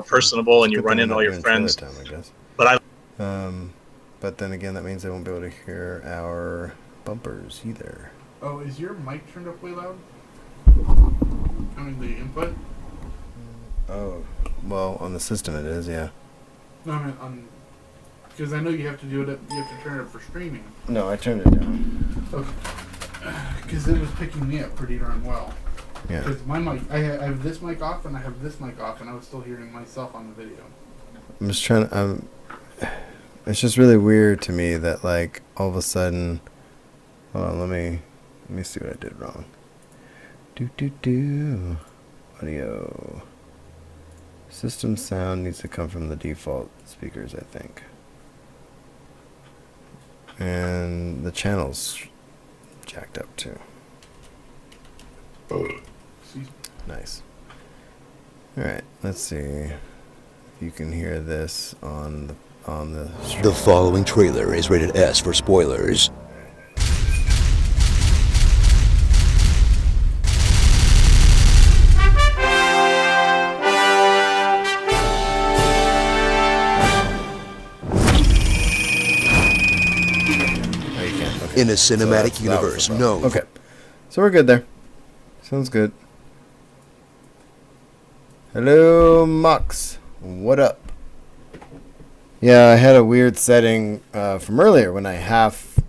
personable and you Good run thing into we're all not your doing trailer friends. time, I guess. But But then again, that means they won't be able to hear our bumpers either. Oh, is your mic turned up way loud? I mean, the input? Oh, well, on the system it is, yeah. No, I mean, because I know you have to do it. You have to turn it up for streaming. No, I turned it down. Okay. Because it was picking me up pretty darn well. Yeah. Because my mic, I have this mic off and I have this mic off, and I was still hearing myself on the video. I'm just trying to... it's just really weird to me that, like, all of a sudden... Hold on, let me see what I did wrong. Audio. System sound needs to come from the default speakers, I think. And the channel's jacked up too. Excuse me. Nice. Alright, let's see if you can hear this on the stream. The following trailer is rated S for spoilers. In a cinematic universe, no. Okay. So we're good there. Sounds good. Hello, Mox. What up? Yeah, I had a weird setting from earlier when I half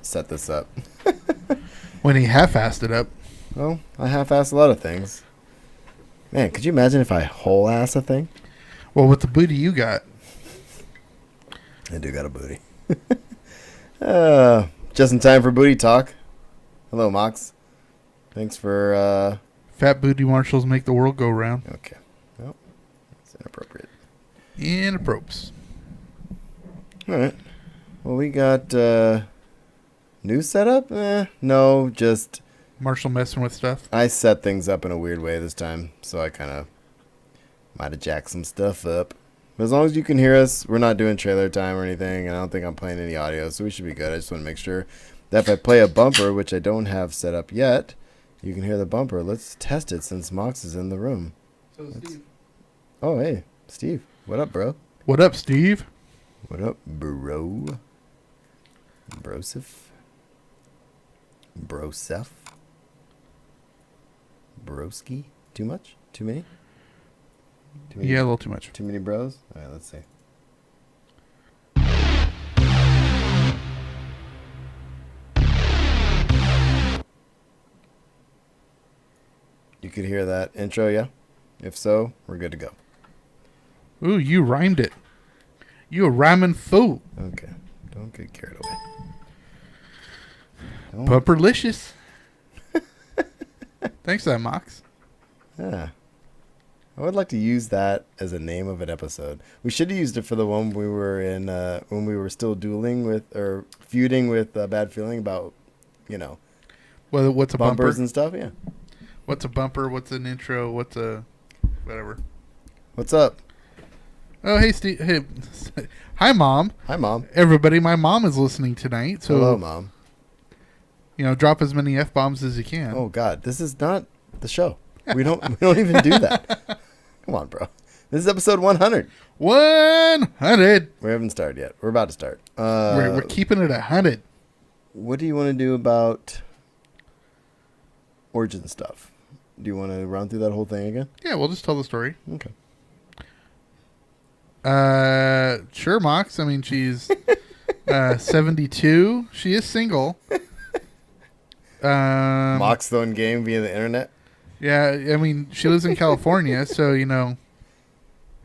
set this up. When he half-assed it up. Well, I half-assed a lot of things. Man, could you imagine if I whole-ass a thing? Well, with the booty you got. I do got a booty. Just in time for booty talk. Hello, Mox. Thanks for... Fat booty marshals make the world go round. Okay. Well, that's inappropriate. Inappropriate. All right. Well, we got new setup? No, just... Marshall messing with stuff. I set things up in a weird way this time, so I kind of might have jacked some stuff up. But as long as you can hear us, we're not doing trailer time or anything, and I don't think I'm playing any audio, so we should be good. I just want to make sure that if I play a bumper, which I don't have set up yet, you can hear the bumper. Let's test it since Mox is in the room. So, Steve. Oh, hey, Steve. What up, bro? What up, Steve? What up, bro? Broseph? Broseph? Broski? Too much? Too many? Too many? Yeah, a little too much. Too many bros? All right, let's see. You could hear that intro, yeah? If so, we're good to go. Ooh, you rhymed it. You a rhyming fool. Okay. Don't get carried away. Don't. Pupperlicious. Thanks for that, Mox. Yeah. I would like to use that as a name of an episode. We should have used it for the one we were in when we were still dueling with or feuding with Bad Feeling about, you know, Well, what's a bumpers bumper? and stuff. Yeah. What's a bumper? What's an intro? What's a whatever? What's up? Oh, hey, Steve. Hey, hi, Mom. Hi, Mom. Everybody, my mom is listening tonight. So, Hello, Mom. You know, drop as many F-bombs as you can. Oh God, this is not the show. We don't even do that. Come on, bro. This is episode 100. 100. We haven't started yet. We're about to start. We're keeping it 100. What do you want to do about origin stuff? Do you want to run through that whole thing again? Yeah, we'll just tell the story. Okay. Sure, Mox. I mean, she's 72. She is single. Mox throwing game via the internet. Yeah, I mean, she lives in California, so, you know.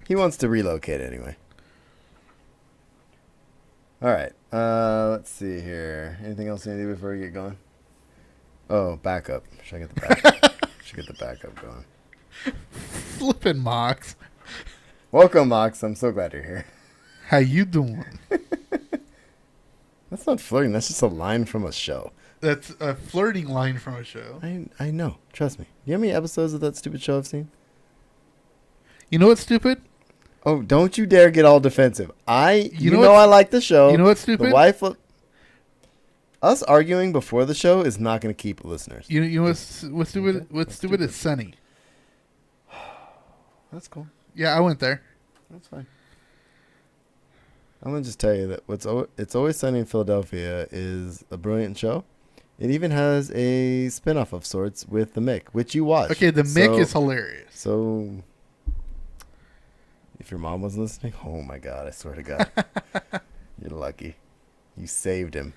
He wants to relocate anyway. All right. Let's see here. Anything else you need to do before we get going? Oh, backup. Should I get the backup? Should get the backup going. Flippin' Mox. Welcome, Mox. I'm so glad you're here. How you doing? That's not flirting. That's just a line from a show. That's a flirting line from a show. I know. Trust me. You know how many episodes of that stupid show I've seen? You know what's stupid? Oh, don't you dare get all defensive. You know what's- I like the show. You know what's stupid? The wife... Us arguing before the show is not going to keep listeners. You know what's stupid? Okay. What's stupid is Sunny. That's cool. Yeah, I went there. That's fine. I'm gonna just tell you that It's Always Sunny in Philadelphia is a brilliant show. It even has a spinoff of sorts with The Mick, which you watched. Okay, the Mick is hilarious. So, if your mom was listening, oh my God, I swear to God, you're lucky. You saved him.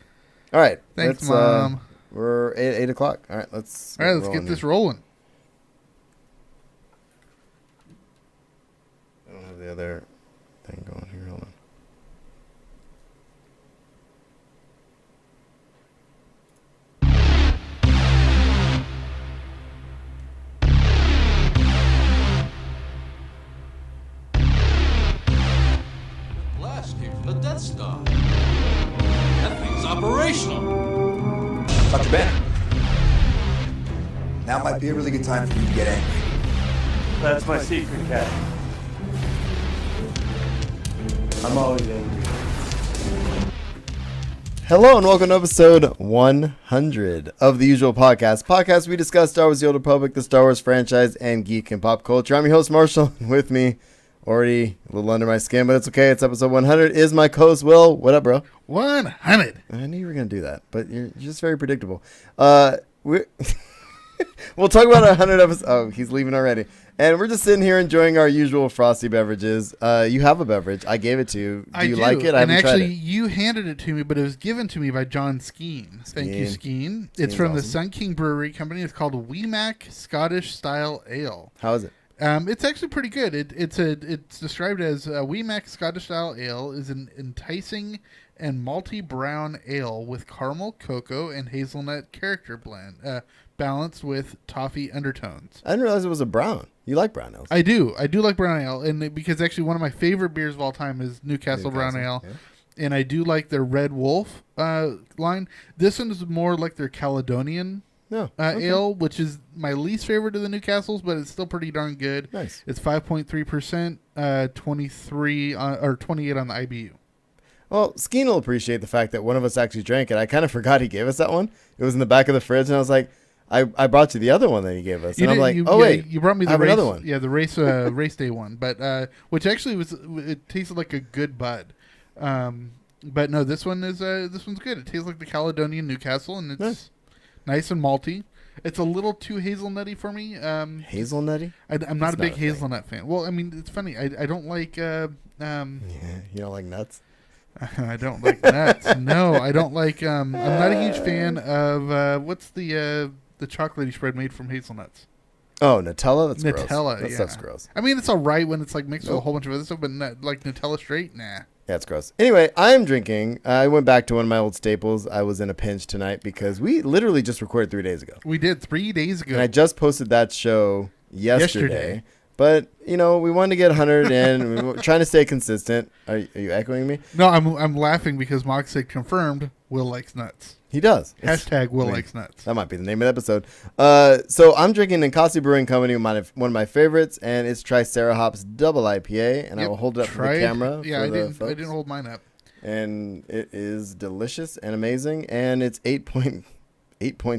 All right, Thanks, Mom. We're at 8 o'clock. All right, let's get this rolling. I don't have the other thing going here. Hold on. Blast came from the Death Star. That thing's operational. Dr. Banner. Now might be a really good time for you to get angry. That's my secret, Cat. I'm always angry. Hello and welcome to episode 100 of the Usual Podcast. We discuss Star Wars: The Old Republic, the Star Wars franchise, and geek and pop culture. I'm your host, Marshall. With me, already a little under my skin, but it's okay. It's episode 100. Is my co-host Will. What up, bro? 100. I knew you were going to do that, but you're just very predictable. We'll talk about 100 episodes. Oh, he's leaving already. And we're just sitting here enjoying our usual frosty beverages. You have a beverage. I gave it to you. Do you like it? I haven't tried it. You handed it to me, but it was given to me by John Skeen. Thank you, Skeen. It's from the Sun King Brewery Company. It's called Weemac Scottish Style Ale. How is it? It's actually pretty good. It's described as Weemac Scottish Style Ale is an enticing and malty brown ale with caramel, cocoa, and hazelnut character blend, balanced with toffee undertones. I didn't realize it was a brown. You like brown ales? I do like brown ale, and because actually one of my favorite beers of all time is Newcastle Brown Ale, yeah. And I do like their Red Wolf line. This one is more like their Caledonian ale, which is my least favorite of the Newcastles, but it's still pretty darn good. Nice. It's 5.3%, 23 or 28 on the IBU. Well, Skeen will appreciate the fact that one of us actually drank it. I kind of forgot he gave us that one. It was in the back of the fridge, and I was like, I brought you the other one that he gave us. And I'm like, wait, you brought me the another one. Yeah, the race day one, but which actually it tasted like a good bud. But no, this one's good. It tastes like the Caledonian Newcastle, and it's nice and malty. It's a little too hazelnutty for me. Hazelnutty? I'm not a big hazelnut fan. Well, I mean, it's funny. I don't like. You don't like nuts? I don't like nuts. No, I don't like. I'm not a huge fan of what's the chocolatey spread made from hazelnuts. Oh, Nutella. That's Nutella. Gross. That stuff's gross. I mean, it's all right when it's like mixed with a whole bunch of other stuff, but like Nutella straight, nah. Yeah, it's gross. Anyway, I'm drinking. I went back to one of my old staples. I was in a pinch tonight because we literally just recorded 3 days ago. We did 3 days ago. And I just posted that show yesterday. But, we wanted to get 100 in. We were trying to stay consistent. Are you echoing me? No, I'm laughing because Mox said confirmed Will likes nuts. He does. Hashtag Will likes nuts. That might be the name of the episode. So I'm drinking Ninkasi Brewing Company, one of my favorites, and it's Triceratops Double IPA, and I will hold it up for the camera. Yeah, I didn't hold mine up. And it is delicious and amazing, and it's 8 point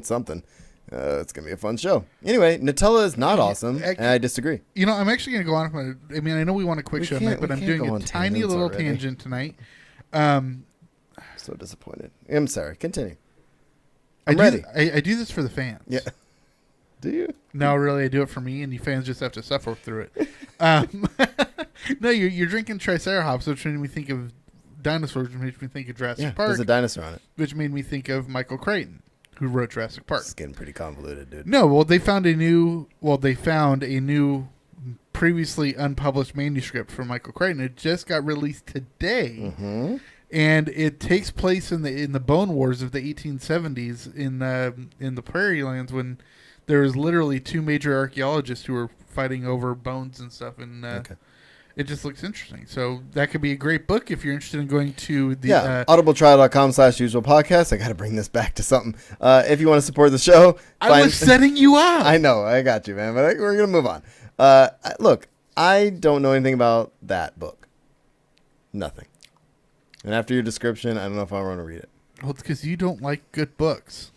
something. It's going to be a fun show. Anyway, Nutella is not awesome, and I disagree. I'm actually going to go on. I know we want a quick show tonight, but I'm doing a tiny little tangent tonight. So disappointed. I'm sorry. Continue. I'm ready. I do this for the fans. Yeah. Do you? No, really, I do it for me, and you fans just have to suffer through it. No, you're drinking Triceratops, which made me think of dinosaurs, which made me think of Jurassic Park. There's a dinosaur on it. Which made me think of Michael Crichton, who wrote Jurassic Park. It's getting pretty convoluted, dude. No, well, they found a new previously unpublished manuscript from Michael Crichton. It just got released today. Mm-hmm. And it takes place in the Bone Wars of the 1870s in the Prairie Lands, when there was literally 2 major archaeologists who were fighting over bones and stuff, and it just looks interesting. So that could be a great book if you're interested in going to the audibletrial.com/usual podcast. I got to bring this back to something. If you want to support the show, I was setting you up. I know, I got you, man. But we're gonna move on. Look, I don't know anything about that book. Nothing. And after your description, I don't know if I want to read it. Well, it's because you don't like good books.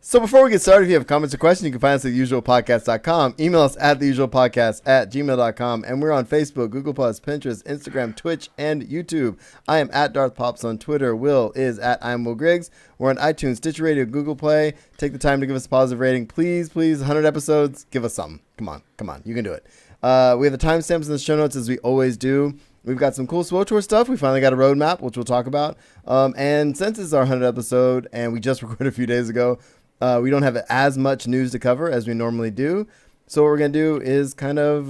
So before we get started, if you have comments or questions, you can find us at theusualpodcast.com. Email us at theusualpodcast@gmail.com. And we're on Facebook, Google+, Pinterest, Instagram, Twitch, and YouTube. I am at Darth Pops on Twitter. Will is at I'm Will Griggs. We're on iTunes, Stitcher Radio, Google Play. Take the time to give us a positive rating. Please, 100 episodes. Give us something. Come on. You can do it. We have the timestamps in the show notes as we always do. We've got some cool SWO Tour stuff. We finally got a roadmap, which we'll talk about. And since it's our 100th episode and we just recorded a few days ago, we don't have as much news to cover as we normally do. So what we're going to do is kind of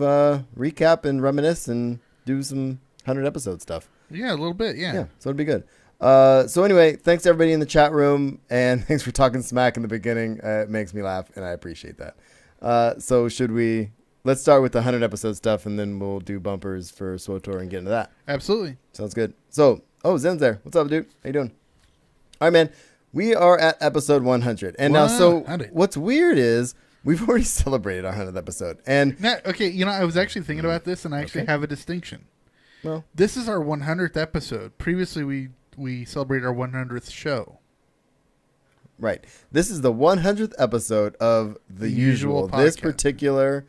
recap and reminisce and do some 100 episode stuff. Yeah, a little bit, yeah. So it'll be good. So anyway, thanks to everybody in the chat room, and thanks for talking smack in the beginning. It makes me laugh, and I appreciate that. So let's start with the 100 episode stuff, and then we'll do bumpers for SWO Tour and get into that. Absolutely. Sounds good. So, Zen's there. What's up, dude? How you doing? All right, man. We are at episode 100. And now, so 100. What's weird is we've already celebrated our 100th episode. And Now, okay, I was actually thinking about this, and I actually have a distinction. well, This is our 100th episode. Previously, we celebrated our 100th show. right. This is the 100th episode of The Usual. This Podcast. particular,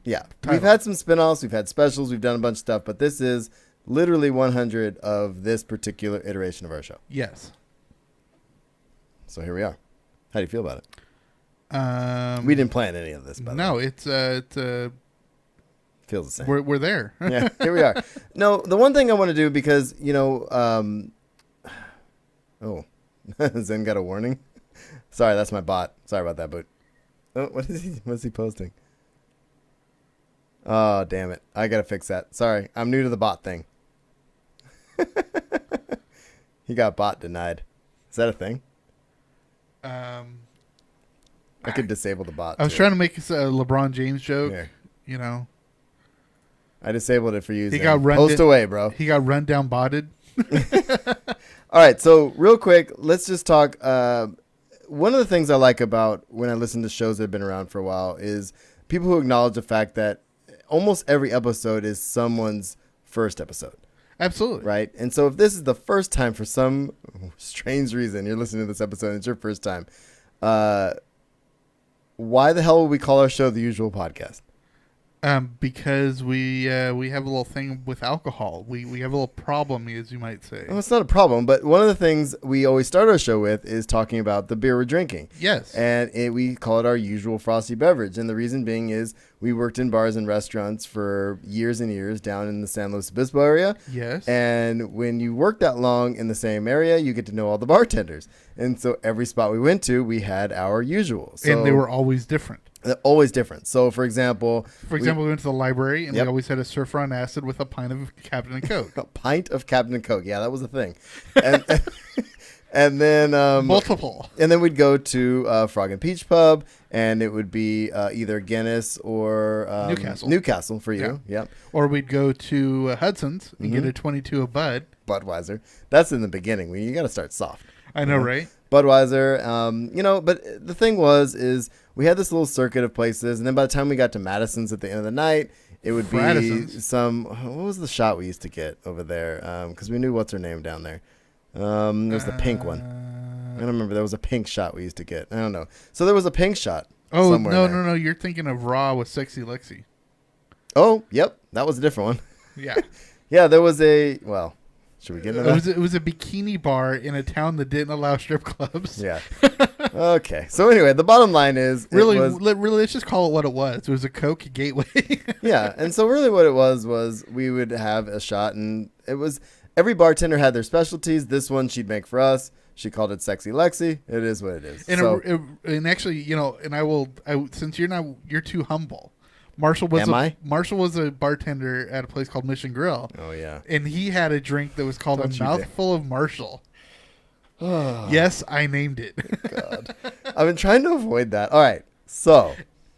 yeah. Title. We've had some spinoffs. We've had specials. We've done a bunch of stuff. But this is literally 100 of this particular iteration of our show. Yes. So here we are. How do you feel about it? We We didn't plan any of this, by the way. No, it's Feels the same. we're there. Yeah, here we are. No, the one thing I want to do because, Zen got a warning. Sorry, that's my bot. Sorry about that, but what's he posting? Oh, damn it. I got to fix that. Sorry. I'm new to the bot thing. He got bot denied. Is that a thing? I could disable the bot. I was trying to make a LeBron James joke. Here. I disabled it for you. He Zen. got run Post di- away, bro. He got run down botted. All right, so real quick, let's just talk. One of the things I like about when I listen to shows that have been around for a while is people who acknowledge the fact that almost every episode is someone's first episode, Absolutely. right? And so if this is the first time for some strange reason you're listening to this episode and it's your first time, why the hell would we call our show The Usual Podcast? Because we have a little thing with alcohol. We have a little problem, as you might say. Well, it's not a problem, but one of the things we always start our show with is talking about the beer we're drinking. Yes. And we call it our usual frosty beverage. And the reason being is we worked in bars and restaurants for years and years down in the San Luis Obispo area. Yes. And when you work that long in the same area, you get to know all the bartenders. And so every spot we went to, we had our usual. So And they were always different. they're always different. So, for example, We went to the library, and Yep. we always had a surfer on acid with a pint of Captain and Coke. a pint of Captain Coke. Yeah, that was a thing. And, and then Multiple. And then we'd go to Frog and Peach Pub, and it would be either Guinness or Newcastle. Newcastle for you. Yep. Or we'd go to Hudson's and Mm-hmm. get a 22 of Bud. Budweiser. That's in the beginning. You got to start soft. I know, right? Budweiser. But the thing is we had this little circuit of places, and then by the time we got to Madison's at the end of the night, it would be Fradison's. what was the shot we used to get over there? Because we knew what's her name down there. It was the pink one. I don't remember. There was a pink shot we used to get. I don't know. So there was a pink shot. Oh, somewhere no, there. You're thinking of Raw with Sexy Lexi. Oh, yep. That was a different one. Yeah. Yeah, there was well, should we get into that? It was a bikini bar in a town that didn't allow strip clubs. Yeah. Okay. So anyway, the bottom line is Really, it was, let's just call it what it was. It was a Coke gateway. yeah. And so really what it was we would have a shot, and it was every bartender had their specialties. This one she'd make for us. She called it Sexy Lexi. It is what it is. And So, and actually, since you're too humble. Marshall was Am I? Marshall was a bartender at a place called Mission Grill, oh yeah. and he had a drink that was called Don't a you dare. mouthful of Marshall. Yes, I named it. God. I've been trying to avoid that. All right. So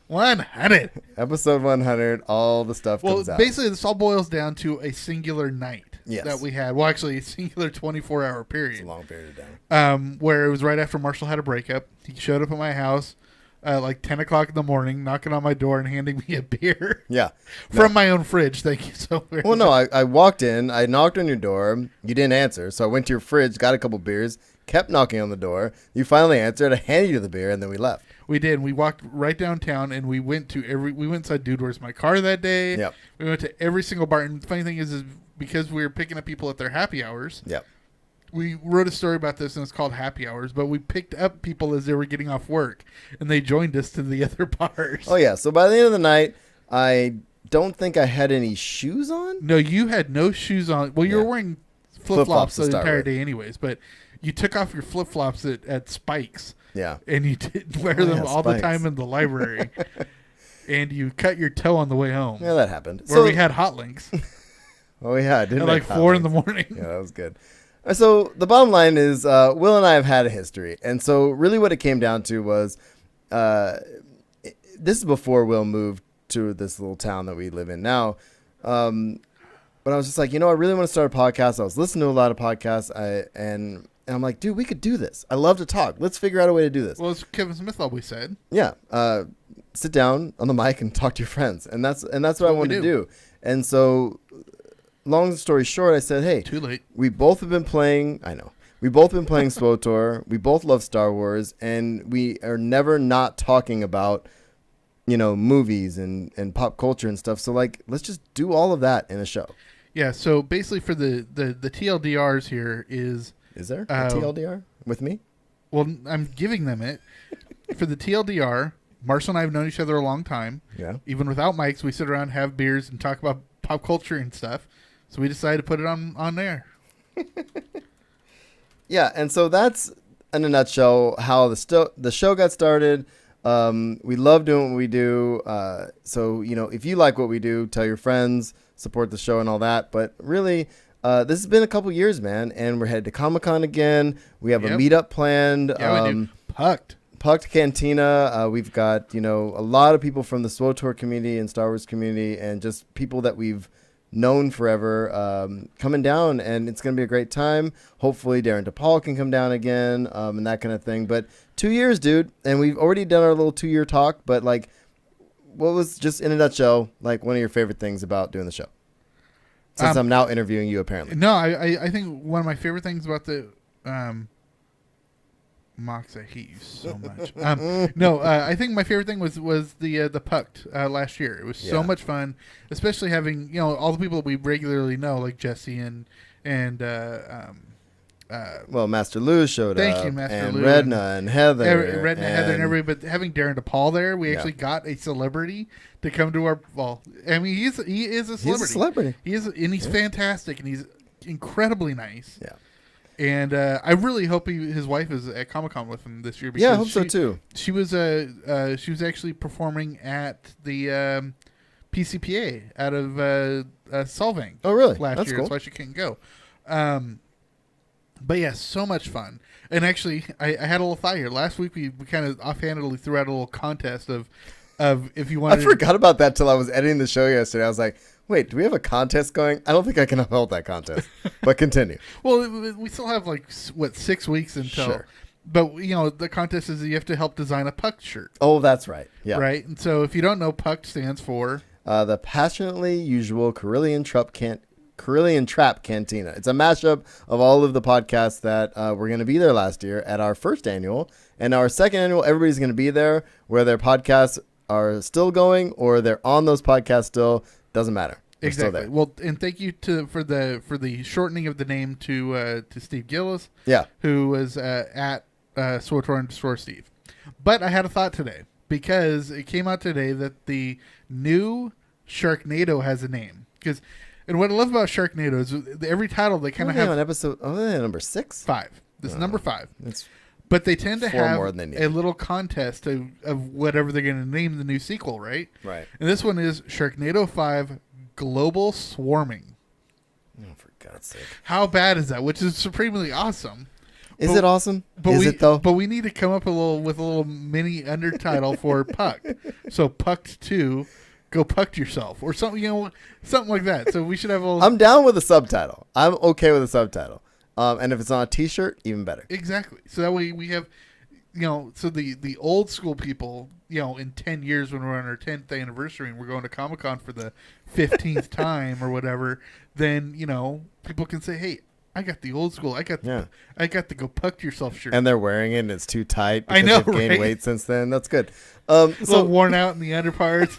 100. episode 100, all the stuff Well, comes out. basically, this all boils down to a singular night Yes. that we had. Well, actually, a singular 24-hour It's period. a long period of time. Where it was right after Marshall had a breakup. He showed up at my house like 10 o'clock in the morning, knocking on my door and handing me a beer Yeah. from my own fridge. Thank you so very Well, much. no, I walked in, I knocked on your door, you didn't answer, so I went to your fridge, got a couple beers, kept knocking on the door. You finally answered. I handed you the beer, and then we left. We did. We walked right downtown, and we went inside Dude Where's My Car that day. Yep. We went to every single bar. And the funny thing is because we were picking up people at their happy hours. Yep. We wrote a story about this, and it's called Happy Hours. But we picked up people as they were getting off work, and they joined us to the other bars. Oh yeah. So by the end of the night, I don't think I had any shoes on. No, you had no shoes on. Well, you were wearing Flip-flops flip-flops to the start entire with. day anyways, but you took off your flip-flops at Spike's, Yeah. and you did wear Oh, them yeah, all the Spike's. time in the library, and you cut your toe on the way home, Yeah, that happened. where we had hot links Oh yeah, I did at make like hot 4 in links. the morning. Yeah, that was good. So the bottom line is, Will and I have had a history, and so really what it came down to was, this is before Will moved to this little town that we live in now. But I was just like, I really want to start a podcast. I was listening to a lot of podcasts, and I'm like, dude, we could do this. I love to talk. Let's figure out a way to do this. Well, as Kevin Smith always said, Yeah, sit down on the mic and talk to your friends, and that's what I wanted to do. And so, long story short, I said, hey, too late. we both have been playing. I know we both been playing SWTOR. We both love Star Wars, and we are never not talking about movies and pop culture and stuff. So like, let's just do all of that in a show. Yeah. So basically, for the TLDRs here is there a TLDR with me? well, I'm giving them it for the TLDR. Marcel and I have known each other a long time. Yeah. Even without mics, we sit around, have beers, and talk about pop culture and stuff. So we decided to put it on there. Yeah, and so that's in a nutshell how the show got started. We love doing what we do. So if you like what we do, tell your friends, support the show and all that. But really, this has been a couple years, man, and we're headed to Comic-Con again. We have a meetup planned. Yeah, we do. Pucked Cantina. We've got, a lot of people from the SWTOR community and Star Wars community and just people that we've known forever coming down, and it's going to be a great time. Hopefully Darren DePaul can come down again and that kind of thing. But 2 years, dude, and we've already done our little 2-year talk, but like, what was, just in a nutshell, like one of your favorite things about doing the show? Since I'm now interviewing you, apparently. No, I think one of my favorite things about the Mox, I hate you so much. I think my favorite thing was the Pucked last year. It was so much fun, especially having all the people that we regularly know, like Jesse and well, Master Lou showed thank up. you, Master and Lou, Redna and Heather. Heather and everybody, but having Darren DePaul there, we actually got a celebrity to come to our. Well, I mean, he is a celebrity. He's a celebrity. He's fantastic, and he's incredibly nice. Yeah. And I really hope his wife is at Comic-Con with him this year. Because Yeah, I hope so too. She was actually performing at the PCPA out of Solvang. Oh, really? Last That's year, cool. that's why she couldn't go. But yeah, so much fun. And actually, I had a little thought here. Last week we kind of offhandedly threw out a little contest of if you wanted. I forgot about that till I was editing the show yesterday. I was like, wait, do we have a contest going? I don't think I can uphold that contest. But continue. Well, we still have 6 weeks until. Sure. But the contest is you have to help design a Pucked shirt. Oh, that's right. Yeah. Right. And so if you don't know, Pucked stands for the Passionately Usual Carillion Trap Cantina. It's a mashup of all of the podcasts that were going to be there last year at our first annual. And our second annual, everybody's going to be there, where their podcasts are still going or they're on those podcasts still. Doesn't matter. We're still exactly. there. Well, and thank you for the shortening of the name to Steve Gillis. Yeah. Who was at SWTOR and Store Steve. But I had a thought today because it came out today that the new Sharknado has a name. And what I love about Sharknado is every title they kind of have on episode number 6. 5. This is number 5. It's But they tend to 4 have more than they need. a little contest of whatever they're going to name the new sequel, right? right. And this one is Sharknado 5 Global Swarming. Oh, for God's sake. How bad is that? Which is supremely awesome. Is But- it awesome? But Is it though? But we need to come up with a little mini undertitle for Pucked. So Pucked 2, go Pucked yourself, or something, something like that. So we should have a little. I'm down with a subtitle. I'm okay with a subtitle. And if it's on a T-shirt, even better. Exactly. So that way we have, so the old school people, in 10 years when we're on our 10th anniversary and we're going to Comic-Con for the 15th time or whatever, then, people can say, hey, I got the old school. I got Yeah. the go puck yourself shirt. And they're wearing it and it's too tight I because know, they've gained right? weight since then. That's good. a So little worn out in the underparts.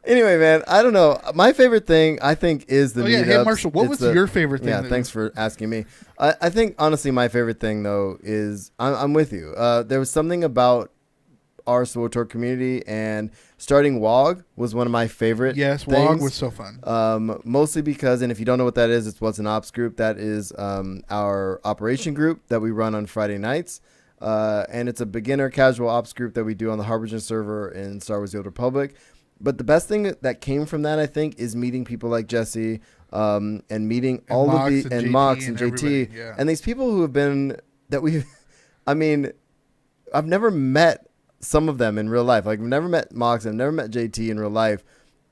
anyway, man, I don't know. My favorite thing I think is the Oh, yeah. Hey, meetups. Marshall, what It's was your favorite thing? Yeah, that thanks for asking me. I think honestly my favorite thing though is I'm with you. There was something about our SWTOR community, and starting WOG was one of my favorite Yes, things. WOG was so fun. Mostly because, and if you don't know what that is, it's what's an ops group. That is our operation group that we run on Friday nights. And it's a beginner casual ops group that we do on the Harbinger server in Star Wars: The Old Republic. But the best thing that came from that, I think, is meeting people like Jesse, and meeting all of Mox the, and and JT Mox and and JT, everybody, yeah. and these people who have been, that we've, I mean, I've never met some of them in real life. Like, I've never met Mox, I've never met JT in real life.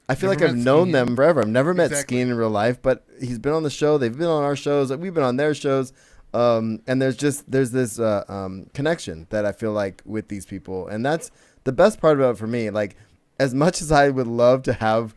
I feel Never like I've met known Skeen. them forever. I've never met Exactly. Skeen in real life, but he's been on the show. They've been on our shows. Like, we've been on their shows. And there's this connection that I feel like with these people. And that's the best part about it for me. Like, as much as I would love to have,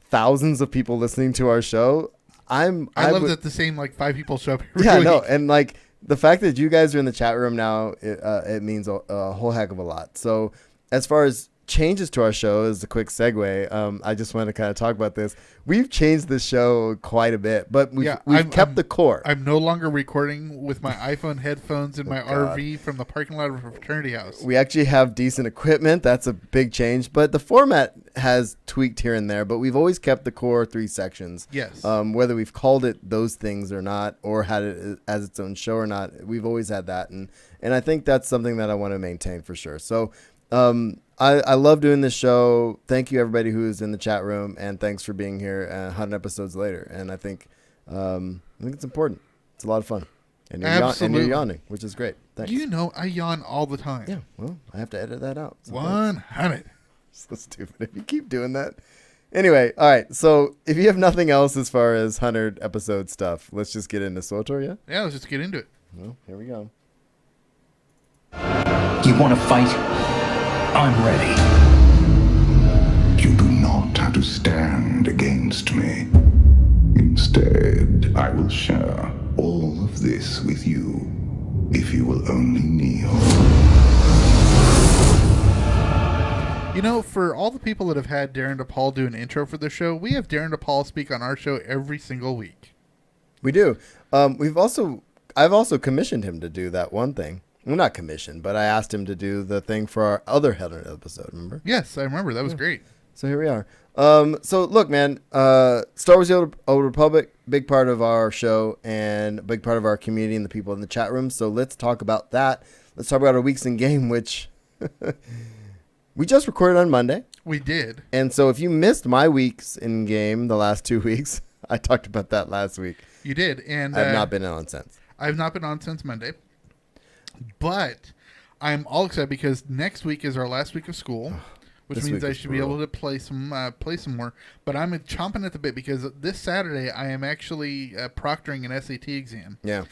thousands of people listening to our show, I love would- that the same like 5 people show up every yeah, week. no, and like the fact that you guys are in the chat room now, it means a whole heck of a lot. So as far as changes to our show, as a quick segue, I just want to kind of talk about this. We've changed the show quite a bit, but we've kept the core. I'm no longer recording with my iPhone headphones in my God. RV from the parking lot of a fraternity house. We actually have decent equipment. That's a big change, but the format has tweaked here and there, but we've always kept the core 3 sections. Yes. Whether we've called it those things or not, or had it as its own show or not, we've always had that. And I think that's something that I want to maintain for sure. So, I love doing this show. Thank you everybody who's in the chat room, and thanks for being here 100 episodes later. And I think it's important. It's a lot of fun. And you're Absolutely. yawning, which is great. Thanks. You know, I yawn all the time. Yeah, well, I have to edit that out. So 100. so stupid if you keep doing that. Anyway, all right. So if you have nothing else as far as 100 episode stuff, let's just get into SWTOR, yeah? Yeah, let's just get into it. Well, here we go. You want to fight? I'm ready. You do not have to stand against me. Instead, I will share all of this with you, if you will only kneel. You know, for all the people that have had Darren DePaul do an intro for the show, we have Darren DePaul speak on our show every single week. We do. I've also commissioned him to do that one thing. Well, not commissioned, but I asked him to do the thing for our other 100 episode, remember? Yes, I remember. That was great. So here we are. So look, man, Star Wars: The Old Republic, big part of our show and a big part of our community and the people in the chat room. So let's talk about that. Let's talk about our weeks in game, which we just recorded on Monday. We did. And so if you missed my weeks in game the last 2 weeks, I talked about that last week. You did. And I've not been on since. I've not been on since Monday. But I'm all excited because next week is our last week of school, which This means week I is should be brutal. able to play some more. But I'm chomping at the bit because this Saturday I am actually proctoring an SAT exam. Yeah.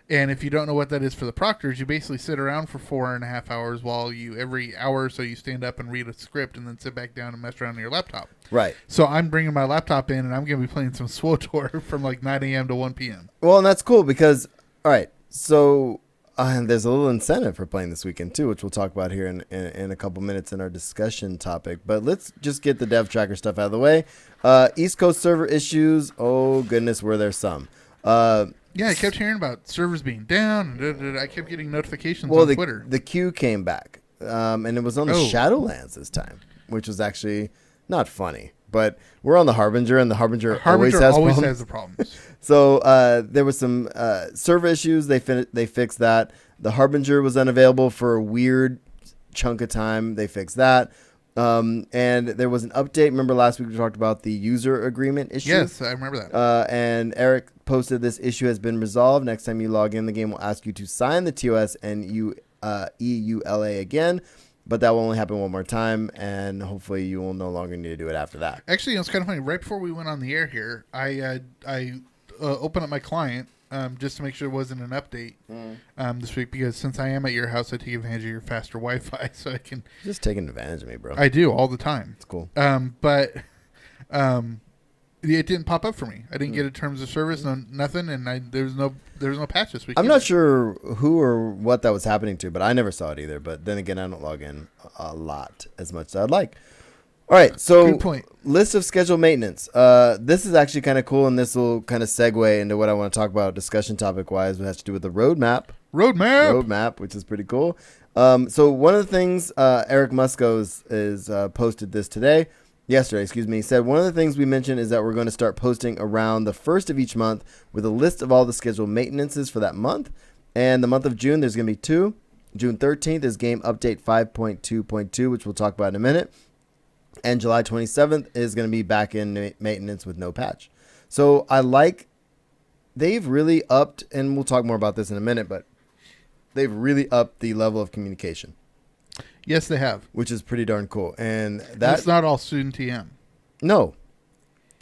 And if you don't know what that is for the proctors, you basically sit around for 4.5 hours while every hour or so you stand up and read a script and then sit back down and mess around on your laptop. Right. So I'm bringing my laptop in and I'm going to be playing some SWTOR from like 9 a.m. to 1 p.m. Well, and that's cool because, all right, so there's a little incentive for playing this weekend too, which we'll talk about here in a couple minutes in our discussion topic. But let's just get the dev tracker stuff out of the way. East Coast server issues. Oh, goodness, were there some. Yeah, I kept hearing about servers being down. And I kept getting notifications on Twitter. The queue came back, and it was on the Shadowlands this time, which was actually not funny. But we're on the Harbinger, and the Harbinger always has the problems. So there was some server issues. They fixed that. The Harbinger was unavailable for a weird chunk of time. They fixed that. And there was an update. Remember last week we talked about the user agreement issue? Yes, I remember that. And Eric posted this issue has been resolved. Next time you log in, the game will ask you to sign the TOS and EULA again. But that will only happen one more time, and hopefully you will no longer need to do it after that. Actually, it's kind of funny. Right before we went on the air here, I opened up my client just to make sure it wasn't an update this week, because since I am at your house, I take advantage of your faster Wi-Fi, so I can... Just taking advantage of me, bro. I do all the time. It's cool. But It didn't pop up for me. I didn't get a terms of service, nothing, and there was no patch this week. I'm either. not sure who or what that was happening to, but I never saw it either. But then again, I don't log in a lot as much as I'd like. All right, so Good point. List of scheduled maintenance. This is actually kind of cool, and this will kind of segue into what I want to talk about discussion topic-wise, which has to do with the roadmap. Roadmap, which is pretty cool. So one of the things Eric Musco is posted this yesterday, he said one of the things we mentioned is that we're going to start posting around the first of each month with a list of all the scheduled maintenances for that month. And the month of June, there's going to be 2. June 13th is game update 5.2.2, which we'll talk about in a minute. And July 27th is going to be back in maintenance with no patch. So they've really upped, and we'll talk more about this in a minute, but they've really upped the level of communication. Yes, they have. Which is pretty darn cool. And That's not all soon TM. No.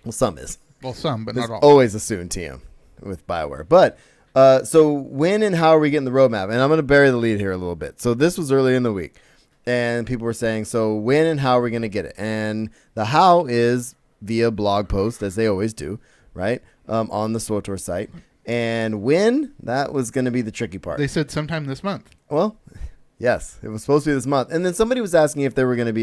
Well, some is. Well, some, but There's not all. always a soon TM with BioWare. But, so when and how are we getting the roadmap? And I'm going to bury the lead here a little bit. So this was early in the week. And people were saying, so when and how are we going to get it? And the how is via blog post, as they always do, right, on the SWTOR site. And when, that was going to be the tricky part. They said sometime this month. Well, yes, it was supposed to be this month. And then somebody was asking if there was going to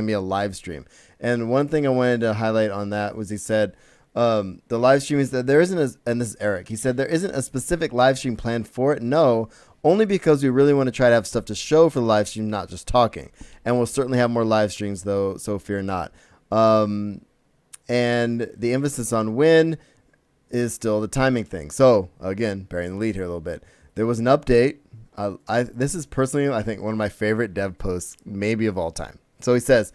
be a live stream. And one thing I wanted to highlight on that was he said, the live stream is that there isn't, and this is Eric, he said there isn't a specific live stream planned for it. No, only because we really want to try to have stuff to show for the live stream, not just talking. And we'll certainly have more live streams, though, so fear not. And the emphasis on when is still the timing thing. So, again, burying the lead here a little bit. There was an update. This is personally, I think, one of my favorite dev posts, maybe of all time. So he says...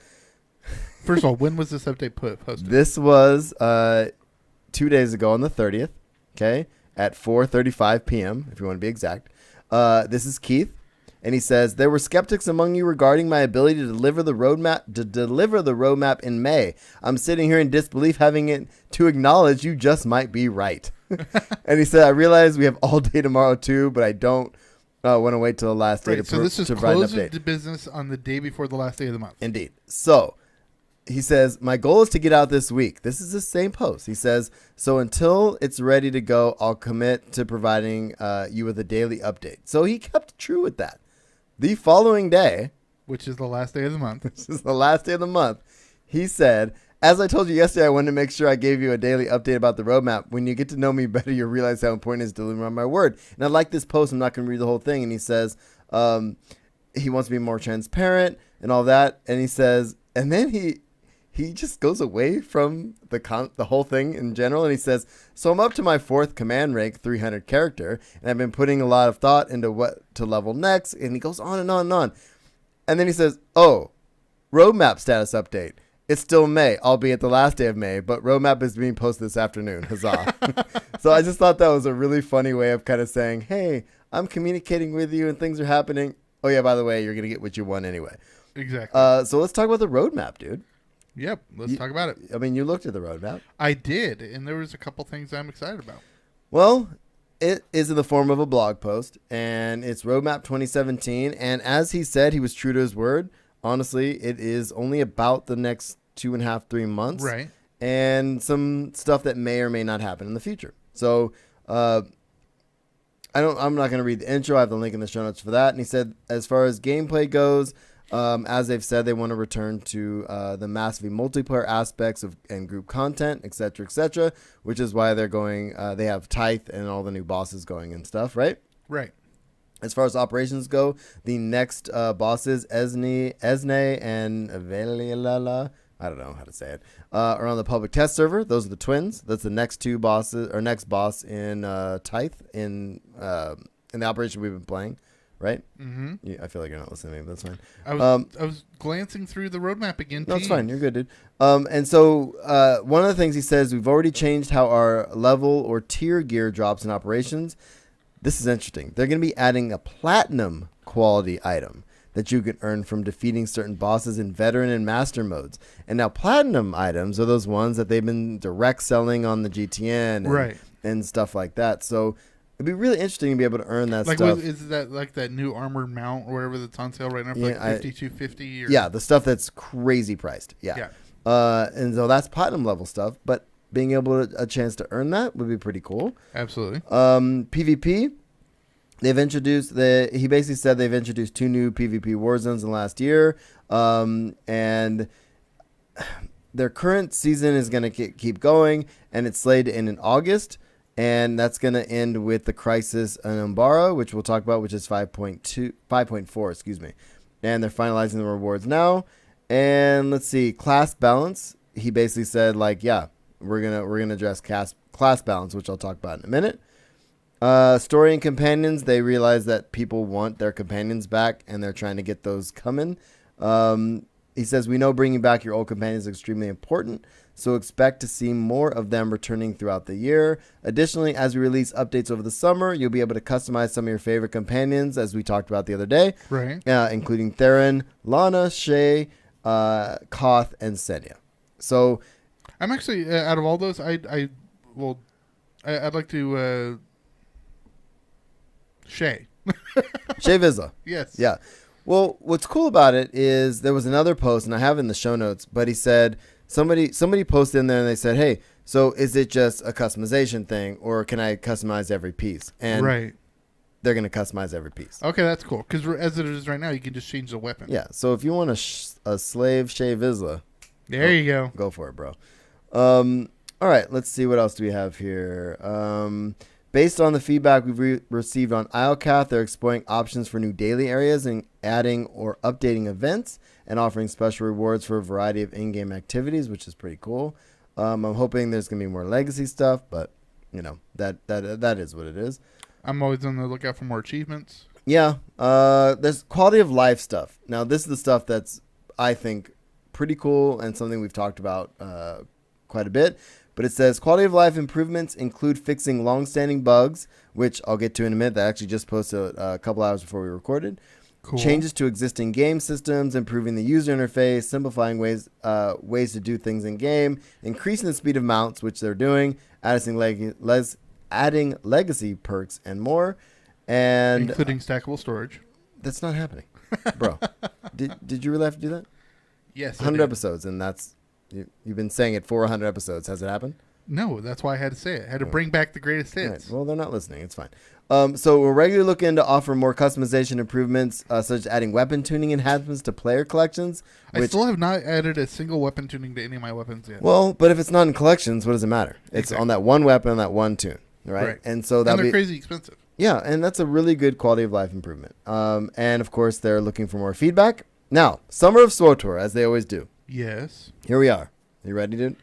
First of all, when was this update posted? This was 2 days ago on the 30th, okay, at 4:35 p.m., if you want to be exact. This is Keith, and he says, there were skeptics among you regarding my ability to deliver the roadmap in May. I'm sitting here in disbelief, having it to acknowledge you just might be right. And he said, I realize we have all day tomorrow too, but I don't want to wait till the last day to provide an update. So this is close of business on the day before the last day of the month. Indeed. So he says, my goal is to get out this week. This is the same post. He says, so until it's ready to go, I'll commit to providing you with a daily update. So he kept true with that. The following day, which is the last day of the month. This is the last day of the month. He said, as I told you yesterday, I wanted to make sure I gave you a daily update about the roadmap. When you get to know me better, you'll realize how important it is to deliver on my word. And I like this post. I'm not going to read the whole thing. And he says he wants to be more transparent and all that. And he says, and then he just goes away from the whole thing in general. And he says, so I'm up to my 4th command rank, 300 character. And I've been putting a lot of thought into what to level next. And he goes on and on and on. And then he says, oh, roadmap status update. It's still May, albeit the last day of May, but roadmap is being posted this afternoon. Huzzah. So I just thought that was a really funny way of kind of saying, hey, I'm communicating with you and things are happening. Oh, yeah, by the way, you're going to get what you want anyway. Exactly. So let's talk about the roadmap, dude. Yep, let's talk about it. I mean, you looked at the roadmap. I did, and there was a couple things I'm excited about. Well, it is in the form of a blog post, and it's Roadmap 2017. And as he said, he was true to his word. Honestly, it is only about the next 2.5, 3 months. Right. And some stuff that may or may not happen in the future. So I'm not going to read the intro. I have the link in the show notes for that. And he said, as far as gameplay goes, as they've said, they want to return to the massively multiplayer aspects and group content, etc., which is why they're going, they have Tithe and all the new bosses going and stuff, right? Right. As far as operations go, the next bosses, Esne and Velilala, I don't know how to say it, are on the public test server. Those are the twins. That's the next 2 bosses, or next boss in Tithe in the operation we've been playing, right? Mm-hmm. Yeah, I feel like you're not listening, but that's fine. I was glancing through the roadmap again. No, it's fine. You're good, dude. And so one of the things he says, we've already changed how our level or tier gear drops in operations. This is interesting. They're going to be adding a platinum quality item that you can earn from defeating certain bosses in veteran and master modes. And now platinum items are those ones that they've been direct selling on the GTN and stuff like that. So it'd be really interesting to be able to earn that stuff. Is that like that new armored mount or whatever that's on sale right now for like $52.50? Yeah, the stuff that's crazy priced. Yeah. And so that's platinum level stuff. But being able to a chance to earn that would be pretty cool. Absolutely. PvP. They've introduced he basically said they've introduced 2 new PvP war zones in the last year. And their current season is going to keep going, and it's slated in August. And that's going to end with the Crisis and Umbara, which we'll talk about, which is 5.4, excuse me. And they're finalizing the rewards now. And let's see, class balance. He basically said, like, yeah, we're gonna address class balance, which I'll talk about in a minute. Story and companions. They realize that people want their companions back, and they're trying to get those coming. He says, we know bringing back your old companions is extremely important, so expect to see more of them returning throughout the year. Additionally, as we release updates over the summer, you'll be able to customize some of your favorite companions, as we talked about the other day, Right. Including Theron, Lana, Shay, Koth, and Senya. So I'm actually out of all those, I'd like to Shay. Shay Vizsla. Yes. Yeah. Well, what's cool about it is there was another post, and I have it in the show notes, but he said somebody posted in there and they said, hey, so is it just a customization thing, or can I customize every piece? And Right. they're going to customize every piece. Okay, that's cool. Because as it is right now, you can just change the weapon. Yeah. So if you want a slave Shay Vizsla, There you go. go for it, bro. All right. Let's see. What else do we have here? Based on the feedback we've received on Islecath, they're exploring options for new daily areas and adding or updating events and offering special rewards for a variety of in-game activities, which is pretty cool. I'm hoping there's going to be more legacy stuff, but, you know, that is what it is. I'm always on the lookout for more achievements. Yeah. There's quality of life stuff. Now, this is the stuff that's, I think, pretty cool and something we've talked about quite a bit. But it says quality of life improvements include fixing long-standing bugs, which I'll get to in a minute. That actually just posted a couple hours before we recorded. Cool. Changes to existing game systems, improving the user interface, simplifying ways to do things in game, increasing the speed of mounts, which they're doing, adding legacy perks and more, and including stackable storage. That's not happening, bro. Did you really have to do that? Yes. 100 episodes, and that's you've been saying it for 100 episodes. Has it happened? No, that's why I had to say it. I had to bring back the greatest hits. Right. Well, they're not listening. It's fine. So we're regularly looking to offer more customization improvements, such as adding weapon tuning enhancements to player collections. I still have not added a single weapon tuning to any of my weapons yet. Well, but if it's not in collections, what does it matter? It's on that one weapon, on that one tune, right? And so they're crazy expensive. Yeah, and that's a really good quality of life improvement. And of course, they're looking for more feedback. Now, Summer of SWTOR, as they always do. Yes. Here we are. You ready, dude?